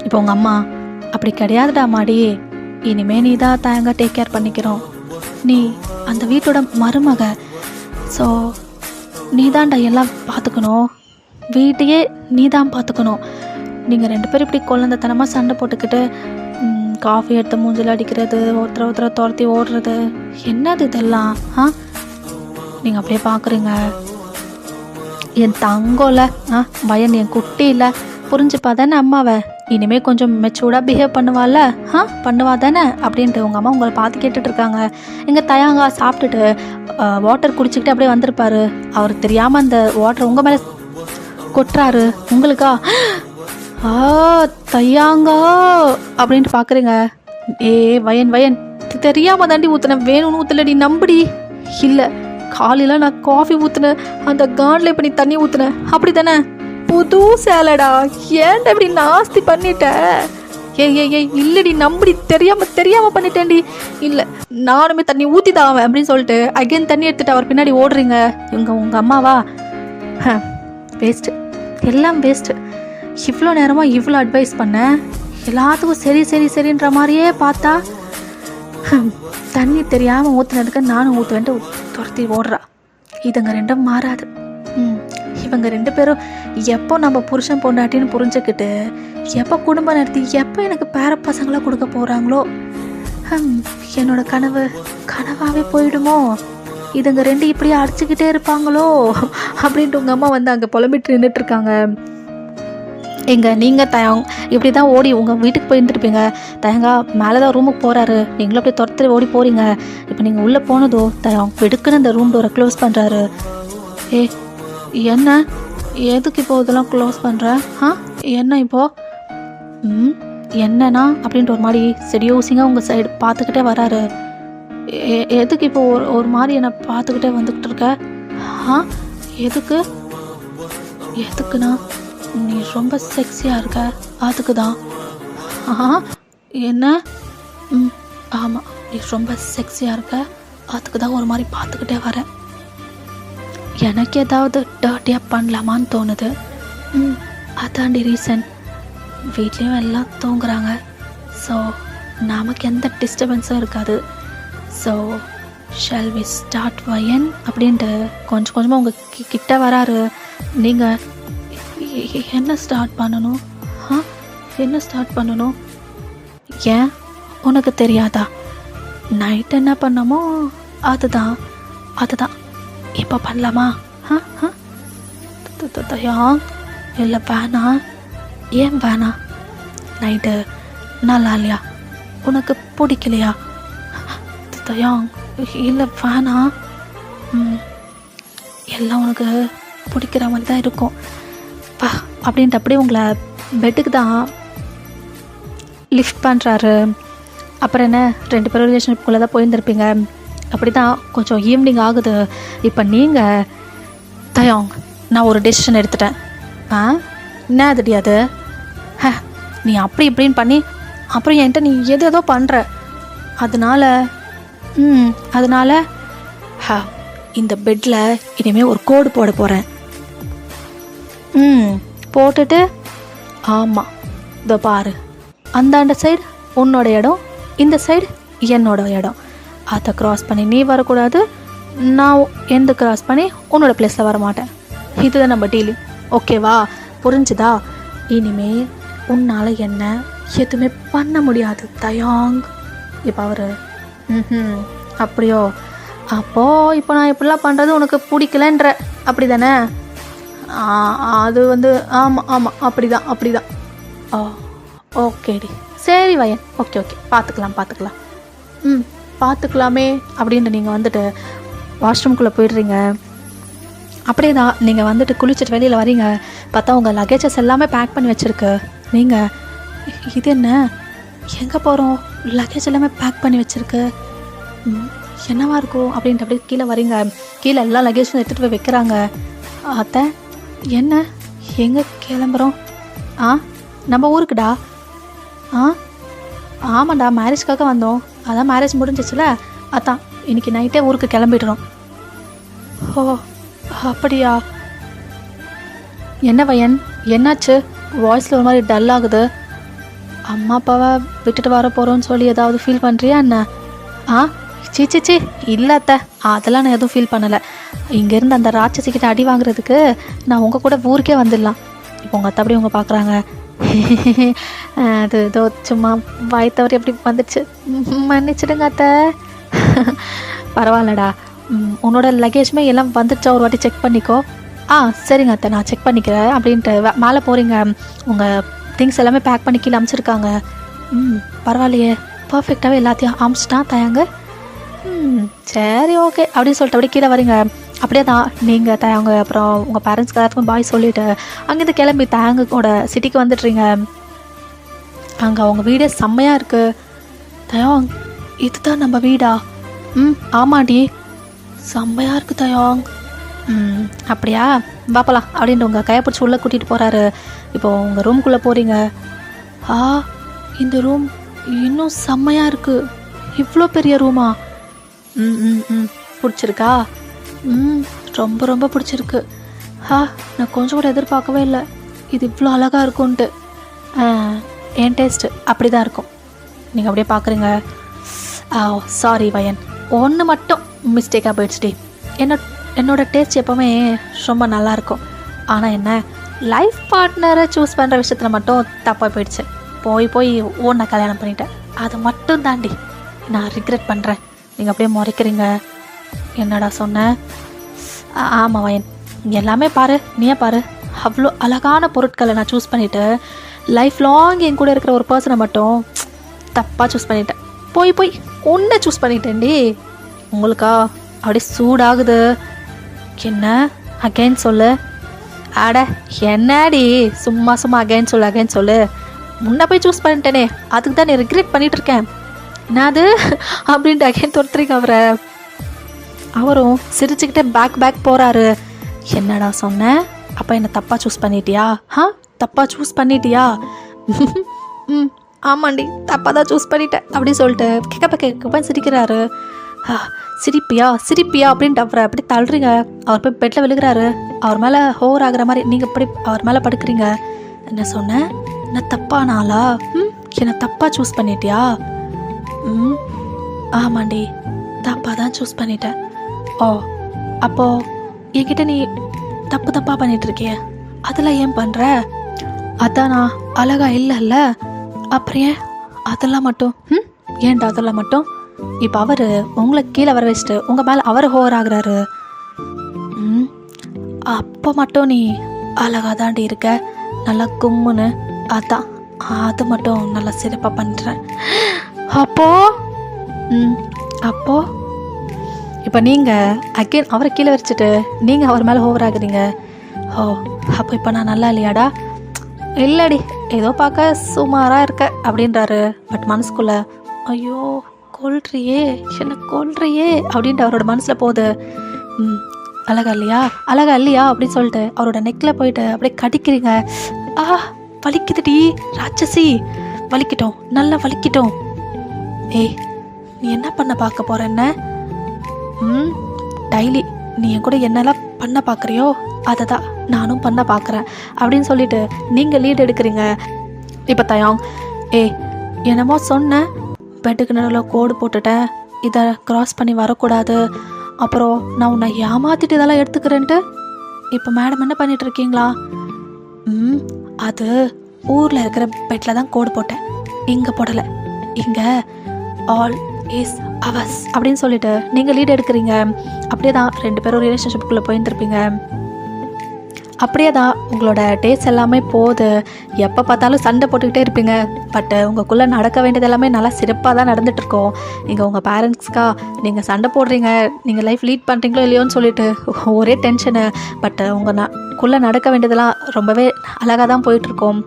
இப்போ உங்கள் அம்மா அப்படி கிடையாதுடா மாடி, இனிமே நீ தான் தாங்க டேக் கேர் பண்ணிக்கிறோம், நீ அந்த வீட்டோட மருமக, ஸோ நீ தான்டா எல்லாம் பார்த்துக்கணும், வீட்டையே நீ தான் பார்த்துக்கணும். நீங்கள் 2 பேரும் இப்படி குழந்தைத்தனமாக சண்டை போட்டுக்கிட்டு காஃபி எடுத்து மூஞ்சில் அடிக்கிறது, ஒருத்தரை துரத்தி ஓடுறது, என்னது இதெல்லாம்? நீங்கள் அப்படியே பார்க்குறீங்க. என் தங்கோல பையன் என் குட்டி இல்லை, புரிஞ்சுப்பா தானே அம்மாவை, இனிமேல் கொஞ்சம் மெச்சூர்டாக பிஹேவ் பண்ணுவாள்ல? பண்ணுவா தானே அப்படின்ட்டு உங்கள் அம்மா உங்களை பார்த்து கேட்டுட்ருக்காங்க. எங்கள் தயாங்கா சாப்பிட்டுட்டு வாட்டர் குடிச்சிக்கிட்டு அப்படியே வந்திருப்பாரு. அவர் தெரியாமல் அந்த வாட்டர் உங்கள் மேலே கொட்டுறாரு. உங்களுக்கா தையாங்கா அப்படின்ட்டு பார்க்குறீங்க. வயன் தெரியாமல் தாண்டி ஊற்றுனேன், வேணும்னு ஊற்றலடி, நம்படி. இல்லை காலையில் நான் காஃபி ஊற்றுனேன், அந்த கான்ல இப்போ நீ தண்ணி ஊற்றுனேன் அப்படி தானே? புது சேலடா, ஏன்டா இப்படி நாஸ்தி பண்ணிட்ட? ஏய் இல்லடி நம்படி, தெரியாமல் பண்ணிட்டேன்டி. இல்லை நானுமே தண்ணி ஊற்றி தான் அப்படின்னு சொல்லிட்டு அகைன் தண்ணி எடுத்துட்டு அவர் பின்னாடி ஓடுறீங்க. உங்கள் அம்மாவா? வேஸ்ட்டு, எல்லாம் வேஸ்ட்டு. இவ்வளோ நேரமாக இவ்வளோ அட்வைஸ் பண்ணேன், எல்லாத்துக்கும் சரின்ற மாதிரியே பார்த்தா தண்ணி தெரியாமல் ஊற்றுனதுக்கு நானும் ஊற்றுவேன்ட்டு துரத்தி ஓடுறா. இதுங்க 2 மாறாது. இவங்க 2 பேரும் எப்போ நம்ம புருஷன் பொண்டாட்டின்னு புரிஞ்சுக்கிட்டு எப்போ குடும்பம் நடத்தி எப்போ எனக்கு பேர பசங்களாக கொடுக்க போகிறாங்களோ, என்னோட கனவாகவே போயிடுமோ, இதுங்க ரெண்டு இப்படியே அடிச்சுக்கிட்டே இருப்பாங்களோ அப்படின்ட்டு உங்கள் அம்மா வந்து அங்கே புலம்பிட்டு நின்றுட்டுருக்காங்க. நீங்கள் தயங் இப்படி தான் ஓடி உங்கள் வீட்டுக்கு போயிருந்துருப்பீங்க. தயங்கா மேலே தான் ரூமுக்கு போகிறாரு, நீங்களும் அப்படியே துரத்து ஓடி போகிறீங்க. இப்போ நீங்கள் உள்ளே போனதோ தயங் வெடுக்குன்னு அந்த ரூம் டோரை க்ளோஸ் பண்ணுறாரு. என்ன எதுக்கு இப்போ இதெல்லாம் க்ளோஸ் பண்ணுற? என்ன இப்போது? என்னன்னா அப்படின்ட்டு ஒரு மாதிரி செடியோசிங்க உங்கள் சைடு பார்த்துக்கிட்டே வராரு. எதுக்கு இப்போ ஒரு மாதிரி என்னை பார்த்துக்கிட்டே வந்துக்கிட்டு இருக்க? எதுக்குண்ணா? நீ ரொம்ப செக்ஸியாக இருக்க, அதுக்கு தான். என்ன? ஆமாம், நீ ரொம்ப செக்ஸியாக இருக்க, அதுக்கு தான் ஒரு மாதிரி பார்த்துக்கிட்டே வரேன். எனக்கு ஏதாவது டர்ட்டியாக பண்ணலாமான்னு தோணுது. அதாண்டி ரீசன். வீட்லேயும் எல்லாம் தூங்குறாங்க, ஸோ நமக்கு எந்த டிஸ்டர்பன்ஸும் இருக்காது. ஸோ ஷால் வி ஸ்டார்ட் வயன் அப்படின்ட்டு கொஞ்சம் கொஞ்சமாக உங்கள் கிட்ட வராரு. நீங்கள் என்ன ஸ்டார்ட் பண்ணணும்? என்ன ஸ்டார்ட் பண்ணணும்? ஏன் உனக்கு தெரியாதா? நைட் என்ன பண்ணமோ அதுதான் இப்போ பண்ணலாமா? இல்லை வேணா. ஏன் வேணா? நைட்டு நல்லா இல்லையா? உனக்கு பிடிக்கலையா? இல்லை வேணா. எல்லாம் உனக்கு பிடிக்கிற மாதிரி தான் இருக்கும் அப்படின்ட்டு அப்படியே உங்களை பெட்டுக்கு தான் லிஃப்ட் பண்ணுறாரு. அப்புறம் என்ன, 2 பேரும் ரிலேஷன்ஷிப்குள்ளே தான் போயிருந்துருப்பீங்க. அப்படி தான் கொஞ்சம் ஈவினிங் ஆகுது. இப்போ நீங்கள் தயாங், நான் ஒரு டெசிஷன் எடுத்துட்டேன். என்ன அதுடி அது? நீ அப்படி இப்படின்னு பண்ணி அப்புறம் என்கிட்ட நீ ஏதோ பண்ணுற. அதனால இந்த பெட்டில் இனிமேல் ஒரு கோடு போட போகிறேன். போட்டுட்டு ஆமாம், இதோ பாரு, அந்த சைடு உன்னோட இடம், இந்த சைடு என்னோட இடம். அதை க்ராஸ் பண்ணி நீ வரக்கூடாது, நான் எந்த க்ராஸ் பண்ணி உன்னோட பிளேஸில் வரமாட்டேன். இதுதான் நம்ம டீலிங், ஓகேவா? புரிஞ்சுதா? இனிமே உன்னால் என்ன எதுவுமே பண்ண முடியாது தயாங். இப்போ அவர் அப்படியோ? அப்போது இப்போ நான் இப்படிலாம் பண்ணுறது உனக்கு பிடிக்கலன்ற, அப்படி தானே? அது வந்து ஆமாம் அப்படிதான். ஓகேடி, சரி வயன், ஓகே பார்த்துக்கலாம். பார்த்துக்கலாமே அப்படின்ட்டு நீங்கள் வந்துட்டு வாஷ்ரூம்குள்ளே போயிடுறீங்க. அப்படியே தான் நீங்கள் வந்துட்டு குளிச்சுட்டு வெளியில் வரீங்க. பார்த்தா உங்கள் லக்கேஜஸ் எல்லாமே பேக் பண்ணி வச்சுருக்கு. நீங்கள் இது என்ன, எங்கே போகிறோம்? லக்கேஜ் எல்லாமே பேக் பண்ணி வச்சுருக்கு, என்னவா இருக்கும் அப்படின்ட்டு அப்படியே கீழே வரீங்க. கீழே எல்லா லக்கேஜும் எடுத்துகிட்டு போய் வைக்கிறாங்க. அத்தை, என்ன, எங்கே கிளம்புறோம்? நம்ம ஊருக்குடா. ஆமாண்டா, மேரேஜ்க்காக வந்தோம். அதான் மேரேஜ் முடிஞ்சிச்சுல, அதான் இன்னைக்கு நைட்டே ஊருக்கு கிளம்பிடுறோம். ஓ அப்படியா? என்ன வயன், என்னாச்சு? வாய்ஸில் ஒரு மாதிரி டல் ஆகுது. அம்மா அப்பாவை விட்டுட்டு வர போகிறோன்னு சொல்லி ஏதாவது ஃபீல் பண்ணுறியா என்ன? சீ இல்லை அத்தை, அதெல்லாம் நான் எதுவும் ஃபீல் பண்ணலை. இங்கேருந்து அந்த ராட்சசிக்கிட்ட அடி வாங்குறதுக்கு நான் உங்கள் கூட ஊருக்கே வந்துடலாம். இப்போ உங்கள் அத்தை அப்படி உங்க பார்க்குறாங்க. அது ஏதோ சும்மா வாய் தவறி எப்படி வந்துடுச்சு, மன்னிச்சிடுங்க அத்தை. பரவாயில்லடா, உன்னோட லக்கேஜுமே எல்லாம் வந்துடுச்சா, ஒரு வாட்டி செக் பண்ணிக்கோ. சரிங்க அத்தை, நான் செக் பண்ணிக்கிறேன் அப்படின்ட்டு மேலே போகிறீங்க. உங்கள் திங்ஸ் எல்லாமே பேக் பண்ணி கீழே அமுச்சிருக்காங்க. பரவாயில்லையே, பர்ஃபெக்டாகவே எல்லாத்தையும் அமுச்சிட்டான் தயாங்க. சரி ஓகே அப்படின்னு சொல்லிட்டு அப்படியே கீழே வரீங்க. அப்படியே தான் நீங்கள் தயாங்க அப்புறம் உங்கள் பேரண்ட்ஸ்க்கு எல்லாத்துக்கும் பாய் சொல்லிவிட்டு அங்கேருந்து கிளம்பி தயாங்கோட சிட்டிக்கு வந்துடுறீங்க. அங்கே அவங்க வீடே செம்மையாக இருக்குது. தயாங், இதுதான் நம்ம வீடா? ஆமாடி, செம்மையாக இருக்குது தயாங். அப்படியா, பாப்பலாம் அப்படின்ட்டு உங்கள் கையை பிடிச்சி உள்ளே கூட்டிகிட்டு போகிறாரு. இப்போது உங்கள் ரூம்குள்ளே போகிறீங்க. இந்த ரூம் இன்னும் செம்மையாக இருக்குது. இவ்வளோ பெரிய ரூமா? பிடிச்சிருக்கா? ரொம்ப ரொம்ப பிடிச்சிருக்கு. நான் கொஞ்சம் கூட எதிர்பார்க்கவே இல்லை இது இவ்வளோ அழகாக இருக்கும்ன்ட்டு. என் டேஸ்ட்டு அப்படி தான் இருக்கும். நீங்கள் அப்படியே பார்க்குறீங்க. சாரி வயன், ஒன்று மட்டும் மிஸ்டேக்காக போயிடுச்சுடி. என்னோடய டேஸ்ட் எப்போவுமே ரொம்ப நல்லாயிருக்கும். ஆனால் என்ன, லைஃப் பார்ட்னரை சூஸ் பண்ணுற விஷயத்தில் மட்டும் தப்பாக போயிடுச்சு. போய் நான் கல்யாணம் பண்ணிட்டேன். அது மட்டும் தாண்டி நான் ரிக்ரெட் பண்ணுறேன். நீங்கள் அப்படியே முறைக்கிறீங்க. என்னடா சொன்னேன்? ஆமாம் வயன், எல்லாமே பாரு, நீயே பாரு. அவ்வளோ அழகான பொருட்களை நான் சூஸ் பண்ணிவிட்டு லைஃப் லாங் என் கூட இருக்கிற ஒரு பர்சனை மட்டும் தப்பாக சூஸ் பண்ணிட்டேன். போய் ஒன்றை சூஸ் பண்ணிட்டேன்டி. உங்களுக்கா அப்படியே சூடாகுது. என்ன அகைன் சொல்லு? அட என்னடி சும்மா அகைன் சொல்லு. முன்ன போய் சூஸ் பண்ணிட்டேனே, அதுக்கு தான் நீ ரிக்ரெட் பண்ணிட்டு இருக்கேன். என்னது அப்படின்ட்டு அகைன் துரத்துறீங்க அவரை. அவரும் சிரிச்சுக்கிட்டே பேக் போகிறாரு. என்னடா சொன்னேன்? அப்போ என்னை தப்பாக சூஸ் பண்ணிட்டியா? தப்பாக சூஸ் பண்ணிட்டியா? ஆமாண்டி, தப்பாக தான் சூஸ் பண்ணிட்டேன் அப்படி சொல்லிட்டு கேட்கப்ப சிரிக்கிறாரு. சிரிப்பியா அப்படின்ட்டு அவரை அப்படி தள்ளுறீங்க. அவர் போய் பெட்டில் விழுகிறாரு. அவர் மேலே ஹோர் ஆகுற மாதிரி நீங்கள் இப்படி அவர் மேலே படுக்கிறீங்க. என்ன சொன்னேன்? நான் தப்பானாலா? என்னை தப்பாக சூஸ் பண்ணிட்டியா? ஆமாண்டி, தப்பாக தான் சூஸ் பண்ணிட்டேன். ஓ, அப்போது என்கிட்ட நீ தப்பாக பண்ணிட்டு இருக்கிய, அதெல்லாம் ஏன் பண்ணுற? அதான் நான் அழகா இல்லைல்ல, அப்புறம் ஏன் அதெல்லாம் மட்டும்? ஏன்டா அதெல்லாம் மட்டும்? இப்போ அவர் உங்களை கீழே வர வச்சுட்டு உங்கள் மேலே அவர் ஹோவர் ஆகுறாரு. அப்போ மட்டும் நீ அழகா தாண்டி இருக்க, நல்லா கும்முன்னு. அதான் அது மட்டும் நல்லா சிறப்பாக பண்ணுறேன். அப்போ இப்போ நீங்கள் அகெயின் அவரை கீழே வச்சுட்டு நீங்கள் அவர் மேலே ஹோவர் ஆகுறீங்க. ஓ, அப்போ இப்போ நான் நல்லா இல்லையாடா? இல்லடி, ஏதோ பார்க்க சுமாராக இருக்க அப்படின்றாரு. பட் மனசுக்குள்ளே ஐயோ கொல்றியே அப்படின்ட்டு அவரோட மனசில் போகுது. அழகா இல்லையா அப்படின்னு சொல்லிட்டு அவரோட நெக்கில் போயிட்டு அப்படியே கடிக்கிறீங்க. வலிக்குதுடி ராட்சசி, வலிக்கிட்டோம், நல்லா வலிக்கிட்டோம். ஏய், நீ என்ன பண்ண பார்க்க போற? என்ன டைலி நீ என் கூட என்னெல்லாம் பண்ண பார்க்குறியோ அதை தான் நானும் பண்ண பார்க்குறேன் அப்படின்னு சொல்லிட்டு நீங்கள் லீட் எடுக்கிறீங்க. இப்போ தயாங், என்னமோ சொன்னேன், பெட்டுக்கு நடுவில் கோடு போட்டுட்டேன், இதை க்ராஸ் பண்ணி வரக்கூடாது, அப்புறம் நான் உன்னை ஏமாத்திட்டு இதெல்லாம் எடுத்துக்கிறேன்ட்டு இப்போ மேடம் என்ன பண்ணிட்டு இருக்கீங்களா? அது ஊரில் இருக்கிற பெட்டில் தான் கோடு போட்டேன், இங்கே போடலை. இங்கே ஆல் இஸ் அவர்ஸ் அப்படின்னு சொல்லிட்டு நீங்கள் லீட் எடுக்கிறீங்க. அப்படியே தான் 2 பேரும் ரிலேஷன்ஷிப்புக்குள்ளே போயிருந்துருப்பீங்க. அப்படியே தான் உங்களோட டேஸ் எல்லாமே போகுது. எப்போ பார்த்தாலும் சண்டை போட்டுக்கிட்டே இருப்பீங்க. பட்டு உங்களுக்குள்ளே நடக்க வேண்டியது எல்லாமே நல்லா சிறப்பாக தான் நடந்துகிட்ருக்கோம். நீங்கள் உங்கள் பேரண்ட்ஸ்க்கா நீங்கள் சண்டை போடுறீங்க, நீங்கள் லைஃப் லீட் பண்ணுறீங்களோ இல்லையோன்னு சொல்லிட்டு ஒரே டென்ஷனு. பட்டு உங்களுக்குள்ளே நடக்க வேண்டியதெல்லாம் ரொம்பவே அழகாக தான் போயிட்டுருக்கோம்.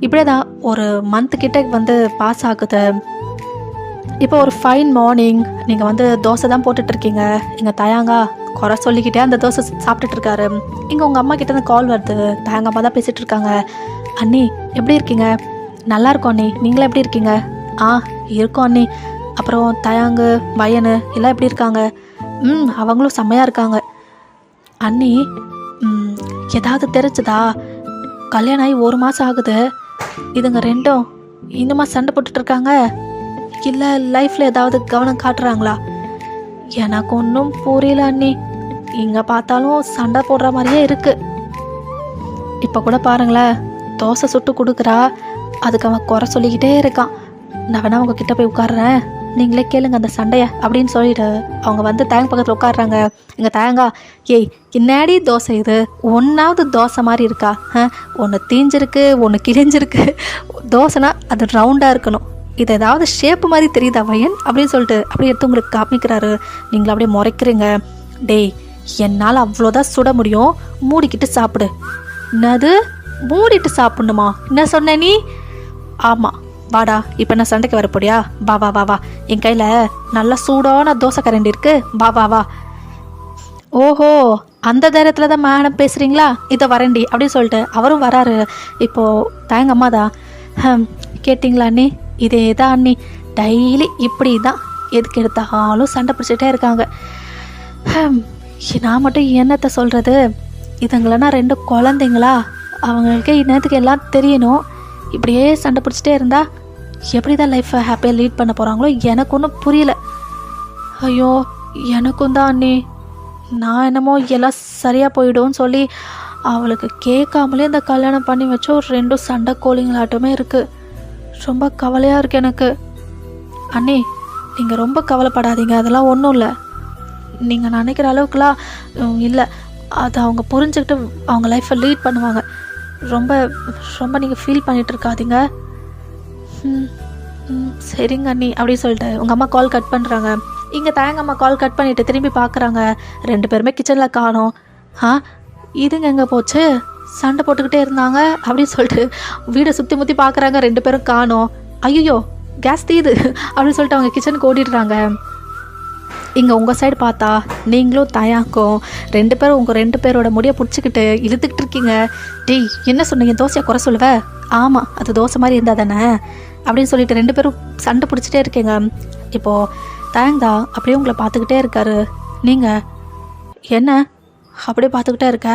இப்படியே தான் ஒரு மந்த்துக்கிட்ட வந்து பாஸ் ஆகுது. இப்போ ஒரு ஃபைன் மார்னிங் நீங்கள் தோசை தான் போட்டுட்ருக்கீங்க. எங்கள் தயாங்கா குறை சொல்லிக்கிட்டே அந்த தோசை சாப்பிட்டுட்ருக்காரு. இங்கே உங்கள் அம்மா கிட்டேருந்து கால் வருது. தயாங்க அம்மா தான் பேசிகிட்டு இருக்காங்க. அண்ணி எப்படி இருக்கீங்க? நல்லா இருக்கோம் அண்ணி, நீங்களே எப்படி இருக்கீங்க? இருக்கோம் அண்ணி. அப்புறம் தயாங்கு வயனு எல்லாம் எப்படி இருக்காங்க? அவங்களும் செம்மையாக இருக்காங்க அண்ணி. ஏதாவது தெரிஞ்சுதா? கல்யாணம் ஆகி 1 மாதம் ஆகுது, இதுங்க 2ம் இன்னுமா சண்டை போட்டுட்ருக்காங்க? இல்லை லைஃப்பில் ஏதாவது கவனம் காட்டுறாங்களா? எனக்கு ஒன்றும் புரியல அண்ணி. இங்கே பார்த்தாலும் சண்டை போடுற மாதிரியே இருக்குது. இப்போ கூட பாருங்களேன், தோசை சுட்டு கொடுக்குறா, அதுக்கு அவன் குறை சொல்லிக்கிட்டே இருக்கான். நான் வேணா உங்ககிட்ட போய் உட்காடுறேன், நீங்களே கேளுங்க அந்த சண்டையை அப்படின்னு சொல்லிட்டு அவங்க தேங்க பக்கத்தில் உட்காடுறாங்க. எங்கள் தேங்கா, என்னடி தோசை இது? ஒன்றாவது தோசை மாதிரி இருக்கா? ஒன்று தீஞ்சிருக்கு, ஒன்று கிழிஞ்சிருக்கு. தோசைனா அது ரவுண்டாக இருக்கணும், இது ஏதாவது ஷேப்பு மாதிரி தெரியுதா வயன் அப்படின்னு சொல்லிட்டு அப்படியே எடுத்து உங்களுக்கு காமிக்கிறாரு. நீங்கள அப்படியே முறைக்கிறீங்க. டேய், என்னால் அவ்வளோதான் சுட முடியும், மூடிக்கிட்டு சாப்பிடு. என்னது மூடிட்டு சாப்பிடணுமா? என்ன சொன்ன நீ? ஆமாம், வாடா, இப்போ என்ன சண்டைக்கு வரப்போடியா? வா, என் கையில் நல்லா சூடான தோசை கரண்டி இருக்கு, வா. ஓஹோ, அந்த தைரியத்தில் தான் மேடம் பேசுகிறீங்களா? இதை வரண்டி அப்படின்னு சொல்லிட்டு அவரும் வராரு. இப்போது தயங்க அம்மா தான், கேட்டிங்களா அண்ணி? இதே தான் அண்ணி, டெய்லி இப்படி தான் எதுக்கு எடுத்தாலும் சண்டை பிடிச்சிட்டே இருக்காங்க. நான் மட்டும் என்னத்தை சொல்கிறது? இதுங்களா 2 குழந்தைங்களா, அவங்களுக்கு இன்னத்துக்கு எல்லாம் தெரியணும். இப்படியே சண்டை பிடிச்சிட்டே இருந்தால் எப்படி தான் லைஃப்பை ஹாப்பியாக லீட் பண்ண போகிறாங்களோ எனக்கு ஒன்றும் புரியல. ஐயோ, எனக்கும் தான் அண்ணி. நான் என்னமோ எல்லாம் சரியாக போயிடும்னு சொல்லி அவளுக்கு கேட்காமலே இந்த கல்யாணம் பண்ணி வச்சா ஒரு 2 சண்டை கோழிங்களாட்டமே இருக்குது. ரொம்ப கவலையாக இருக்குது எனக்கு. அண்ணே, நீங்கள் ரொம்ப கவலைப்படாதீங்க, அதெல்லாம் ஒன்றும் இல்லை. நீங்கள் நினைக்கிற அளவுக்குலாம் இல்லை. அதை அவங்க புரிஞ்சுக்கிட்டு அவங்க லைஃப்பை லீட் பண்ணுவாங்க. ரொம்ப ரொம்ப நீங்கள் ஃபீல் பண்ணிகிட்டு இருக்காதீங்க. சரிங்க அண்ணி அப்படின்னு சொல்லிட்டு உங்கள் அம்மா கால் கட் பண்ணுறாங்க. இங்கே தயங்கம்மா கால் கட் பண்ணிவிட்டு திரும்பி பார்க்குறாங்க. 2 பேருமே கிச்சனில் காணோம். இதுங்க எங்கே போச்சு? சண்டை போட்டுக்கிட்டே இருந்தாங்க அப்படின்னு சொல்லிட்டு வீடை சுற்றி முற்றி பார்க்குறாங்க. 2 பேரும் காணோம். ஐயோ, கேஸ் தீயுது அப்படின்னு சொல்லிட்டு அவங்க கிச்சனுக்கு ஓடிடுறாங்க. இங்கே உங்கள் சைடு பார்த்தா நீங்களும் தயாங்கும் 2 பேரும் உங்கள் 2 பேரோட முடியை பிடிச்சிக்கிட்டு இழுத்துக்கிட்டு இருக்கீங்க. டேய், என்ன சொன்னீங்க? தோசையை குறை சொல்லுவ? ஆமாம், அது தோசை மாதிரி இருந்தால் தானே அப்படின்னு சொல்லிட்டு 2 பேரும் சண்டை பிடிச்சிட்டே இருக்கீங்க. இப்போது தயங்கா அப்படியே உங்களை பார்த்துக்கிட்டே இருக்காரு. நீங்கள் என்ன அப்படியே பார்த்துக்கிட்டே இருக்க?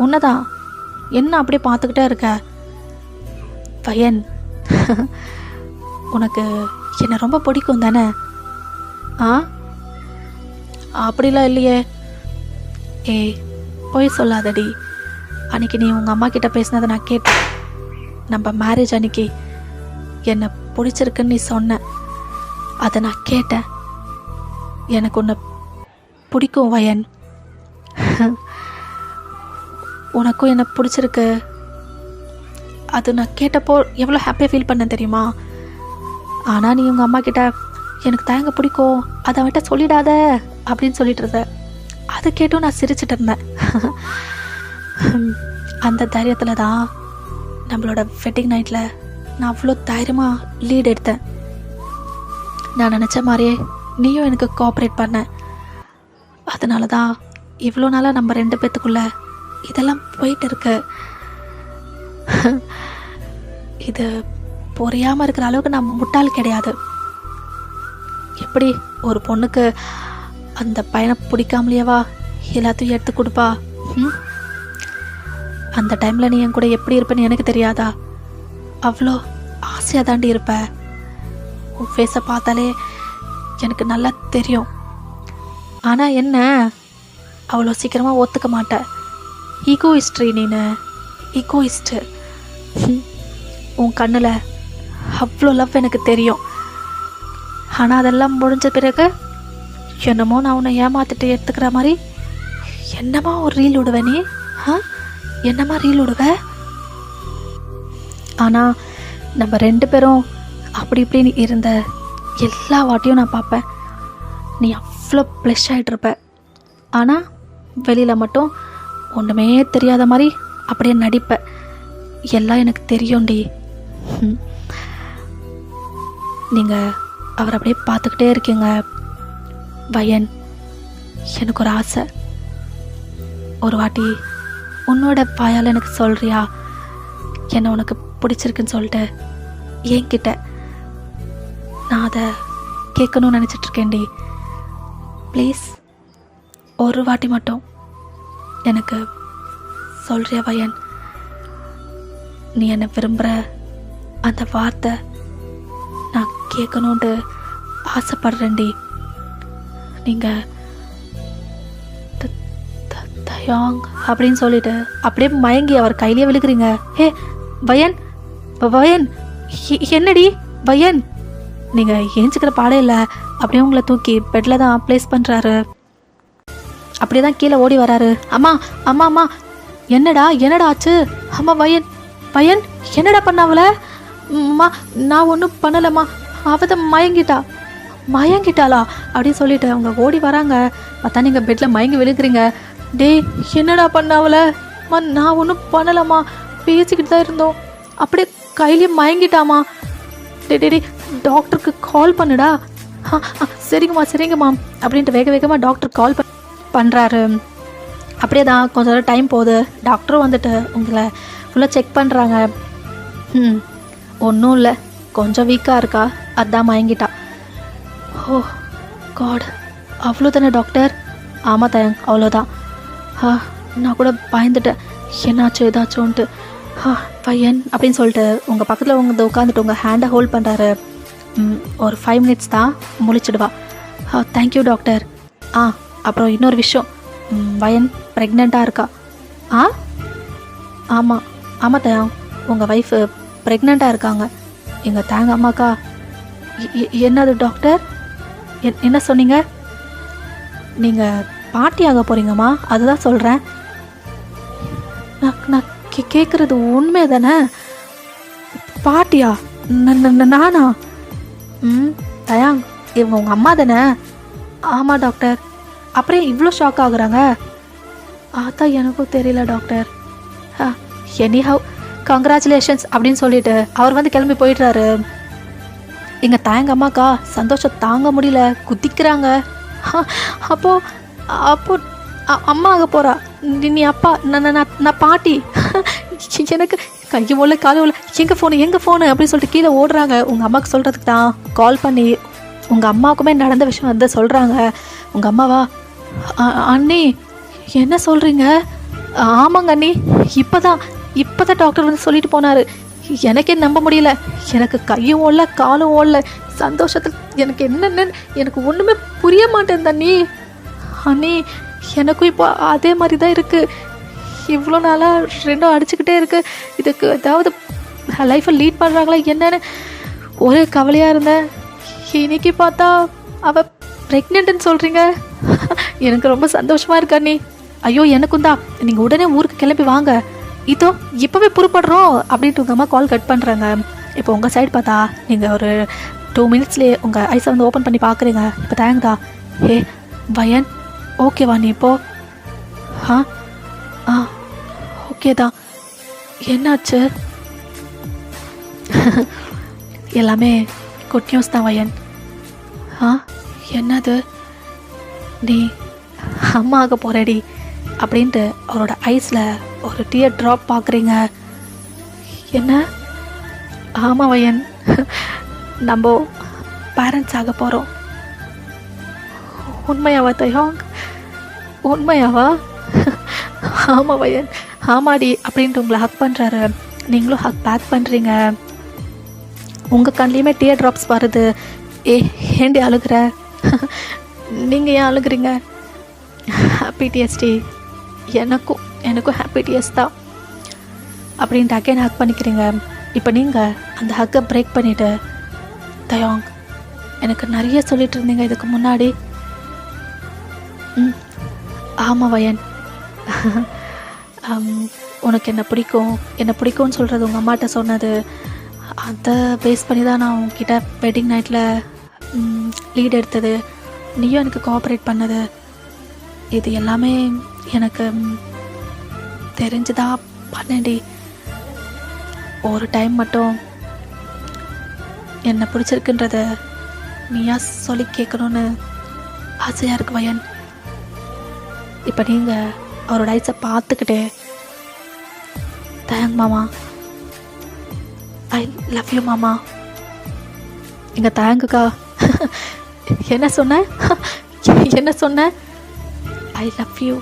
உன்னதான் என்ன அப்படியே பார்த்துக்கிட்டே இருக்க? பையன், உனக்கு என்னை ரொம்ப பிடிக்கும் தானே? அப்படிலாம் இல்லையே. போய் சொல்லாதடி. அன்றைக்கி நீ உங்கள் அம்மா கிட்ட பேசினதை நான் கேட்டேன். நம்ம மேரேஜ் அன்றைக்கி என்னை பிடிச்சிருக்குன்னு நீ சொன்ன. அதை நான் கேட்டேன். எனக்கு உன்னை பிடிக்கும் வயன். உனக்கும் என்னை பிடிச்சிருக்கு. அது நான் கேட்டப்போ எவ்வளோ ஹாப்பியாக ஃபீல் பண்ண தெரியுமா? ஆனால் நீ உங்கள் அம்மா கிட்ட எனக்கு தயங்க பிடிக்கும், அதை அவன்கிட்ட சொல்லிடாத அப்படின்னு சொல்லிட்டு இருந்த. அதை கேட்டும் நான் சிரிச்சிட்டு இருந்தேன். அந்த தைரியத்தில் தான் நம்மளோட வெட்டிங் நைட்டில் நான் அவ்வளோ தைரியமாக லீட் எடுத்தேன். நான் நினச்ச மாதிரியே நீயும் எனக்கு கோஆப்ரேட் பண்ண. அதனால தான் இவ்வளோ நாளாக நம்ம 2 பேத்துக்குள்ள இதெல்லாம் போயிட்டு இருக்கு. இது புரியாமல் இருக்கிற அளவுக்கு நான் முட்டாள் கிடையாது. எப்படி ஒரு பொண்ணுக்கு அந்த பையனை பிடிக்காமலேயேவா எல்லாத்தையும் எடுத்து கொடுப்பா? அந்த டைமில் நீ என் கூட எப்படி இருப்பேன்னு எனக்கு தெரியாதா? அவ்வளோ ஆசையாக தாண்டி இருப்ப. உன் ஃபேஸை பார்த்தாலே எனக்கு நல்லா தெரியும். ஆனால் என்ன, அவ்வளோ சீக்கிரமாக ஒத்துக்க மாட்டேன். ஈகோயிஸ்ட்ரி நீனு, ஈகோயிஸ்ட்டு. உன் கண்ணில் அவ்வளோ லவ் எனக்கு தெரியும். ஆனால் அதெல்லாம் முடிஞ்ச பிறகு என்னமோ நான் உன்னை ஏமாத்திட்டு எடுத்துக்கிற மாதிரி என்னமா ஒரு ரீல் விடுவ நீ? என்னம்மா ரீல் விடுவ? ஆனால் நம்ம 2 பேரும் அப்படி இப்படின்னு இருந்த எல்லா வாட்டியும் நான் பார்ப்பேன். நீ அவ்வளோ ப்ளஷ் ஆகிட்ருப்ப. ஆனால் வெளியில் மட்டும் ஒன்றுமே தெரியாத மாதிரி அப்படியே நடிப்ப. எல்லாம் எனக்கு தெரியும்டி. நீங்கள் அவர் அப்படியே பார்த்துக்கிட்டே இருக்கீங்க. வயன், எனக்கு ஒரு ஆசை. ஒரு வாட்டி உன்னோட வாயால் எனக்கு சொல்கிறியா என்ன உனக்கு பிடிச்சிருக்குன்னு சொல்லிட்டு? என்கிட்ட நான் அதை கேட்கணும்னு நினச்சிட்ருக்கேன்டி. ப்ளீஸ் ஒரு வாட்டி மட்டும் எனக்கு சொல்கிறியா வயன்? நீ என்னை விரும்புகிற அந்த வார்த்தை நான் கேட்கணுன்ட்டு ஆசைப்படுறேன்டி. நீங்கள் தயாங் அப்படின்னு சொல்லிட்டு அப்படியே மயங்கி அவர் கையிலேயே விழுக்கிறீங்க. ஹே வயன், வயன் என்னடி வயன்? நீங்கள் ஏஞ்சிக்கிற பாடே இல்லை. அப்படியே உங்களை தூக்கி பெட்டில் தான் ப்ளேஸ் பண்ணுறாரு. அப்படியே தான் கீழே ஓடி வராரு. அம்மா அம்மா அம்மா, என்னடா என்னடா ஆச்சு? அம்மா வயன், வயன் என்னடா பண்ண அவளை? அம்மா நான் ஒன்றும் பண்ணலைம்மா, அவ தான் மயங்கிட்டாளா அப்படின்னு சொல்லிட்டு அவங்க ஓடி வராங்க. பார்த்தா நீங்கள் பெட்டில் மயங்கி விழுக்கிறீங்க. டேய் என்னடா பண்ண அவளை? அம்மா நான் ஒன்றும் பண்ணலைம்மா, பேசிக்கிட்டு தான் இருந்தோம், அப்படியே கையிலேயே மயங்கிட்டாமா. டே டாக்டருக்கு கால் பண்ணுடா. சரிங்கம்மா அப்படின்ட்டு வேக வேகமாக டாக்டர் கால் பண்ணுறாரு. அப்படியே தான் கொஞ்சம் டைம் போகுது. டாக்டரும் வந்துட்டு உங்களை ஃபுல்லாக செக் பண்ணுறாங்க. ஒன்றும் இல்லை, கொஞ்சம் வீக்காக இருக்கா, அதான் மயங்கிட்டா. ஓ காட், அவ்வளோ தானே டாக்டர்? ஆமாம் தயங், அவ்வளோதான். நான் கூட பயந்துட்டேன் என்னாச்சு ஏதாச்சோன்ட்டு. பையன் அப்படின்னு சொல்லிட்டு உங்கள் பக்கத்தில் வந்து உட்காந்துட்டு உங்கள் ஹேண்டை ஹோல்ட் பண்ணுறாரு. ஒரு 5 minutes தான், முழிச்சிடுவா. Thank you doctor. அப்புறம் இன்னொரு விஷயம், வயன் ப்ரெக்னெண்ட்டாக இருக்கா. ஆ ஆமாம் ஆமாம் தயா, உங்கள் ஒய்ஃபு ப்ரெக்னெண்ட்டாக இருக்காங்க. எங்கள் தேங்க அம்மாக்கா. என்னது டாக்டர், என்ன சொன்னீங்க? நீங்கள் பாட்டி ஆக போகிறீங்கம்மா, அதுதான் சொல்கிறேன். நான் கேட்குறது உண்மை தானே? பாட்டியா? நானா? தயாங், இவங்க உங்கள் அம்மா தானே? ஆமாம் டாக்டர். அப்புறம் இவ்வளோ ஷாக் ஆகுறாங்க? அதான் எனக்கும் தெரியல டாக்டர். எனிஹவ் கங்க்ராச்சுலேஷன்ஸ் அப்படின்னு சொல்லிட்டு அவர் வந்து கிளம்பி போயிடுறாரு. எங்கள் தாயங்க அம்மாக்கா சந்தோஷம் தாங்க முடியல, குதிக்கிறாங்க. அப்போ அப்போ அம்மா ஆக போகிறா, நீ அப்பா, நான் பாட்டி. எனக்கு கையும் ஓடல காலும் ஓடல, எங்கள் ஃபோனு அப்படின்னு சொல்லிட்டு கீழே ஓடுறாங்க. உங்கள் அம்மாவுக்கு சொல்கிறதுக்கு தான் கால் பண்ணி உங்கள் அம்மாவுக்குமே நடந்த விஷயம் வந்து சொல்கிறாங்க. உங்கள் அம்மாவா? அண்ணி என்ன சொல்கிறீங்க? ஆமாங்க அண்ணி, இப்போ தான் டாக்டர் வந்து சொல்லிட்டு போனார். எனக்கே நம்ப முடியல, எனக்கு கையும் ஓடல காலும் ஓடல. சந்தோஷத்தில் எனக்கு என்னென்னு எனக்கு ஒன்றுமே புரிய மாட்டேன் அண்ணி. அண்ணி எனக்கும் இப்போ அதே மாதிரி தான் இருக்குது. இவ்வளோ நாளாக ரெண்டும் அடிச்சுக்கிட்டே இருக்குது. இதுக்கு ஏதாவது லைஃப்பை லீட் பண்ணுறாங்களா என்னன்னு ஒரே கவலையாக இருந்தேன். இன்னைக்கு பார்த்தா அவள் ப்ரெக்னென்ட்னு சொல்கிறீங்க. எனக்கு ரொம்ப சந்தோஷமாக இருக்கா அண்ணி. ஐயோ எனக்கும் தான். நீங்கள் உடனே ஊருக்கு கிளம்பி வாங்க, இதோ இப்போவே புறப்படுறோம் அப்படின்ட்டு உங்கள் அம்மா கால் கட் பண்ணுறாங்க. இப்போ உங்கள் சைடு பார்த்தா நீங்கள் ஒரு 2 மினிட்ஸ்லேயே உங்கள் ஐஸை வந்து ஓப்பன் பண்ணி பார்க்குறீங்க. இப்போ தேங்கதா? ஏ வயன், ஓகேவா நீ இப்போ? ஆ ஓகே தான். என்னாச்சு? எல்லாமே குட் நியூஸ் தான் வயன். என்னது? நீ அம்மா ஆக போகிறடி அப்படின்ட்டு அவரோட ஐஸில் ஒரு டியர் ட்ராப் பார்க்குறீங்க. என்ன? ஆமாம் வயன், நம்ம பேரண்ட்ஸ் ஆக போகிறோம். உண்மையாவா தயாங்? உண்மையாவா? ஆமாம் வயன், ஆமாடி அப்படின்ட்டு உங்களை ஹக் பண்ணுறாரு. நீங்களும் ஹக் பேக் பண்ணுறீங்க. உங்கள் கண்லேயுமே டியர் ட்ராப்ஸ் வருது. ஏண்டி அழுகிற? நீங்கள் ஏன் அழுகுறீங்க? ஹாப்பி டிஎஸ்டி. எனக்கும் ஹாப்பி டிஎஸ் தான் அப்படின்ட்டு அகைன் ஹக் பண்ணிக்கிறீங்க. இப்போ நீங்கள் அந்த ஹக்கை பிரேக் பண்ணிவிட்டு, தயாங் எனக்கு நிறைய சொல்லிட்டு இருந்தீங்க இதுக்கு முன்னாடி. ஆமாம் வயன், உனக்கு என்ன பிடிக்கும்னு சொல்கிறது உங்கள் அம்மாட்ட சொன்னது, அதை பேஸ் பண்ணி தான் நான் உங்ககிட்ட வெட்டிங் நைட்டில் லீட் எடுத்தது, நீயும் எனக்கு கோஆப்ரேட் பண்ணது, இது எல்லாமே எனக்கு தெரிஞ்சுதா பண்ணேன்டி. ஒரு டைம் மட்டும் என்ன பிடிச்சிருக்குன்றத நீயா சொல்லி கேட்கணுன்னு ஆசையாக இருக்கு வயன். இப்போ நீங்கள் அவரோட ஐஸை பார்த்துக்கிட்டே, தேங்க் மாமா, ஐ லவ் யூ மாமா. இங்கே தேங்குக்கா. என்ன சொன்ன? I love you.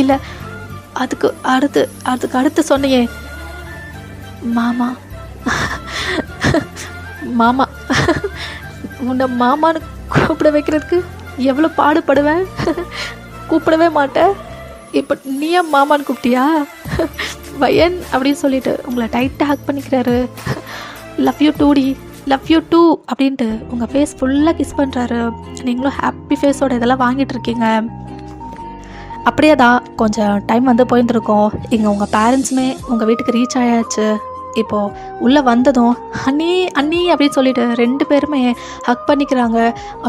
இல்லை, அதுக்கு அடுத்து சொன்னியே மாமா. உன்னை மாமான்னு கூப்பிட வைக்கிறதுக்கு எவ்வளோ பாடுபடுவேன். கூப்பிடவே மாட்டேன். இப்போ நீயே மாமான்னு கூப்பிட்டியா வயன் அப்படின்னு சொல்லிட்டு உங்களை டைட்டாக ஹக் பண்ணிக்கிறாரு. லவ் யூ டூடி, லவ் யூ டூ அப்படின்ட்டு உங்கள் ஃபேஸ் ஃபுல்லாக கிஸ் பண்ணுறாரு. நீங்களும் ஹாப்பி ஃபேஸோட இதெல்லாம் வாங்கிட்டு இருக்கீங்க. அப்படியே தான் கொஞ்சம் டைம் வந்து போயிருந்துருக்கோம். இங்கே உங்கள் பேரண்ட்ஸுமே உங்கள் வீட்டுக்கு ரீச் ஆயாச்சு. இப்போது உள்ளே வந்ததும் அண்ணி அப்படின்னு சொல்லிட்டு 2 பேருமே ஹக் பண்ணிக்கிறாங்க.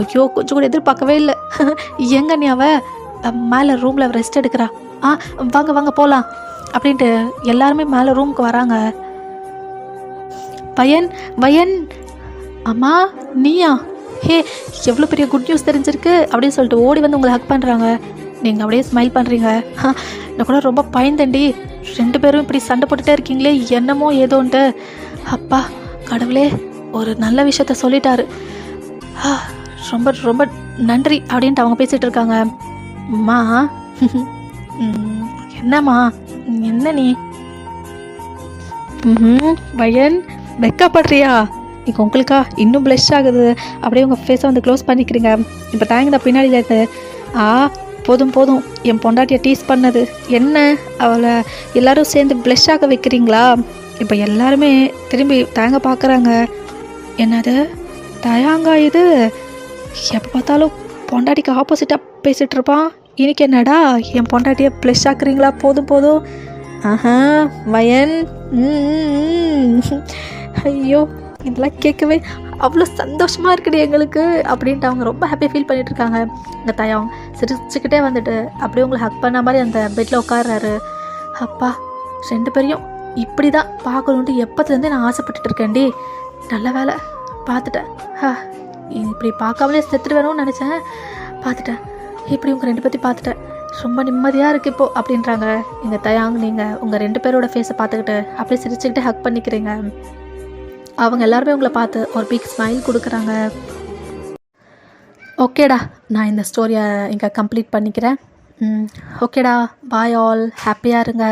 ஐயோ கொஞ்சம் கூட எதிர்பார்க்கவே இல்லை. எங்க நீ மேலே ரூமில் ரெஸ்ட் எடுக்கிறா. வாங்க போகலாம் அப்படின்ட்டு எல்லாருமே மேலே ரூமுக்கு வராங்க. வயன் அம்மா நீயா? எவ்வளோ பெரிய குட் நியூஸ் தெரிஞ்சிருக்கு அப்படின்னு சொல்லிட்டு ஓடி வந்து உங்களை ஹக் பண்ணுறாங்க. நீங்கள் அப்படியே ஸ்மைல் பண்ணுறீங்க. நான் கூட ரொம்ப பயந்தேன்டி, 2 பேரும் இப்படி சண்டை போட்டுகிட்டே இருக்கீங்களே என்னமோ ஏதோன்ட்டு. அப்பா கடவுளே ஒரு நல்ல விஷயத்த சொல்லிட்டாரு, ரொம்ப ரொம்ப நன்றி அப்படின்ட்டு அவங்க பேசிகிட்டு இருக்காங்க. அம்மா என்னம்மா என்ன நீ? வயன் வெக்கப்படுறியா? இப்போ உங்களுக்கா இன்னும் ப்ளஷ் ஆகுது. அப்படியே உங்கள் ஃபேஸை வந்து க்ளோஸ் பண்ணிக்கிறீங்க. இப்போ தேங்க்தா பின்னாடியில் இருந்து போதும் போதும், என் பொண்டாட்டியை டீஸ் பண்ணது என்ன, அவளை எல்லாரும் சேர்ந்து ப்ளஷ் ஆக வைக்கிறீங்களா? இப்போ எல்லாருமே திரும்பி தயங்க பார்க்குறாங்க. என்னது தயாங்கா இது? எப்போ பார்த்தாலும் பொண்டாட்டிக்கு ஆப்போசிட்டாக பேசிகிட்டு இருப்பான். இன்னைக்கு என்னடா என் பொண்டாட்டியை ப்ளஷ் ஆக்குறீங்களா? போதும் போதும். ஆஹா வயன், ஐயோ இதெல்லாம் கேட்கவே அவ்வளோ சந்தோஷமாக இருக்குது எங்களுக்கு அப்படின்ட்டு அவங்க ரொம்ப ஹாப்பியாக ஃபீல் பண்ணிகிட்ருக்காங்க. இந்த தயாங் சிரிச்சுக்கிட்டே வந்துட்டு அப்படியே உங்களை ஹக் பண்ண மாதிரி அந்த பெட்டில் உட்காடுறாரு. அப்பா, 2 பேரையும் இப்படி தான் பார்க்கணுன்ட்டு எப்போத்துலேருந்தே நான் ஆசைப்பட்டுட்டு இருக்கேன்டி. நல்ல வேலை பார்த்துட்டேன். இப்படி பார்க்காமலே செத்துட்டு வேணும்னு நினச்சேன், பார்த்துட்டேன். இப்படி உங்கள் 2 பேர்த்தையும் பார்த்துட்டேன், ரொம்ப நிம்மதியாக இருக்குது இப்போது அப்படின்றாங்க. எங்கள் தயாங், நீங்கள் உங்கள் 2 பேரோட ஃபேஸை பார்த்துக்கிட்டு அப்படியே சிரிச்சுக்கிட்டே ஹக் பண்ணிக்கிறீங்க. அவங்க எல்லாருமே உங்களை பார்த்து ஒரு பிக் ஸ்மைல் கொடுக்குறாங்க. ஓகேடா, நான் இந்த ஸ்டோரியை இங்கே கம்ப்ளீட் பண்ணிக்கிறேன். ஓகேடா, பாய் ஆல், ஹாப்பியாக இருங்க.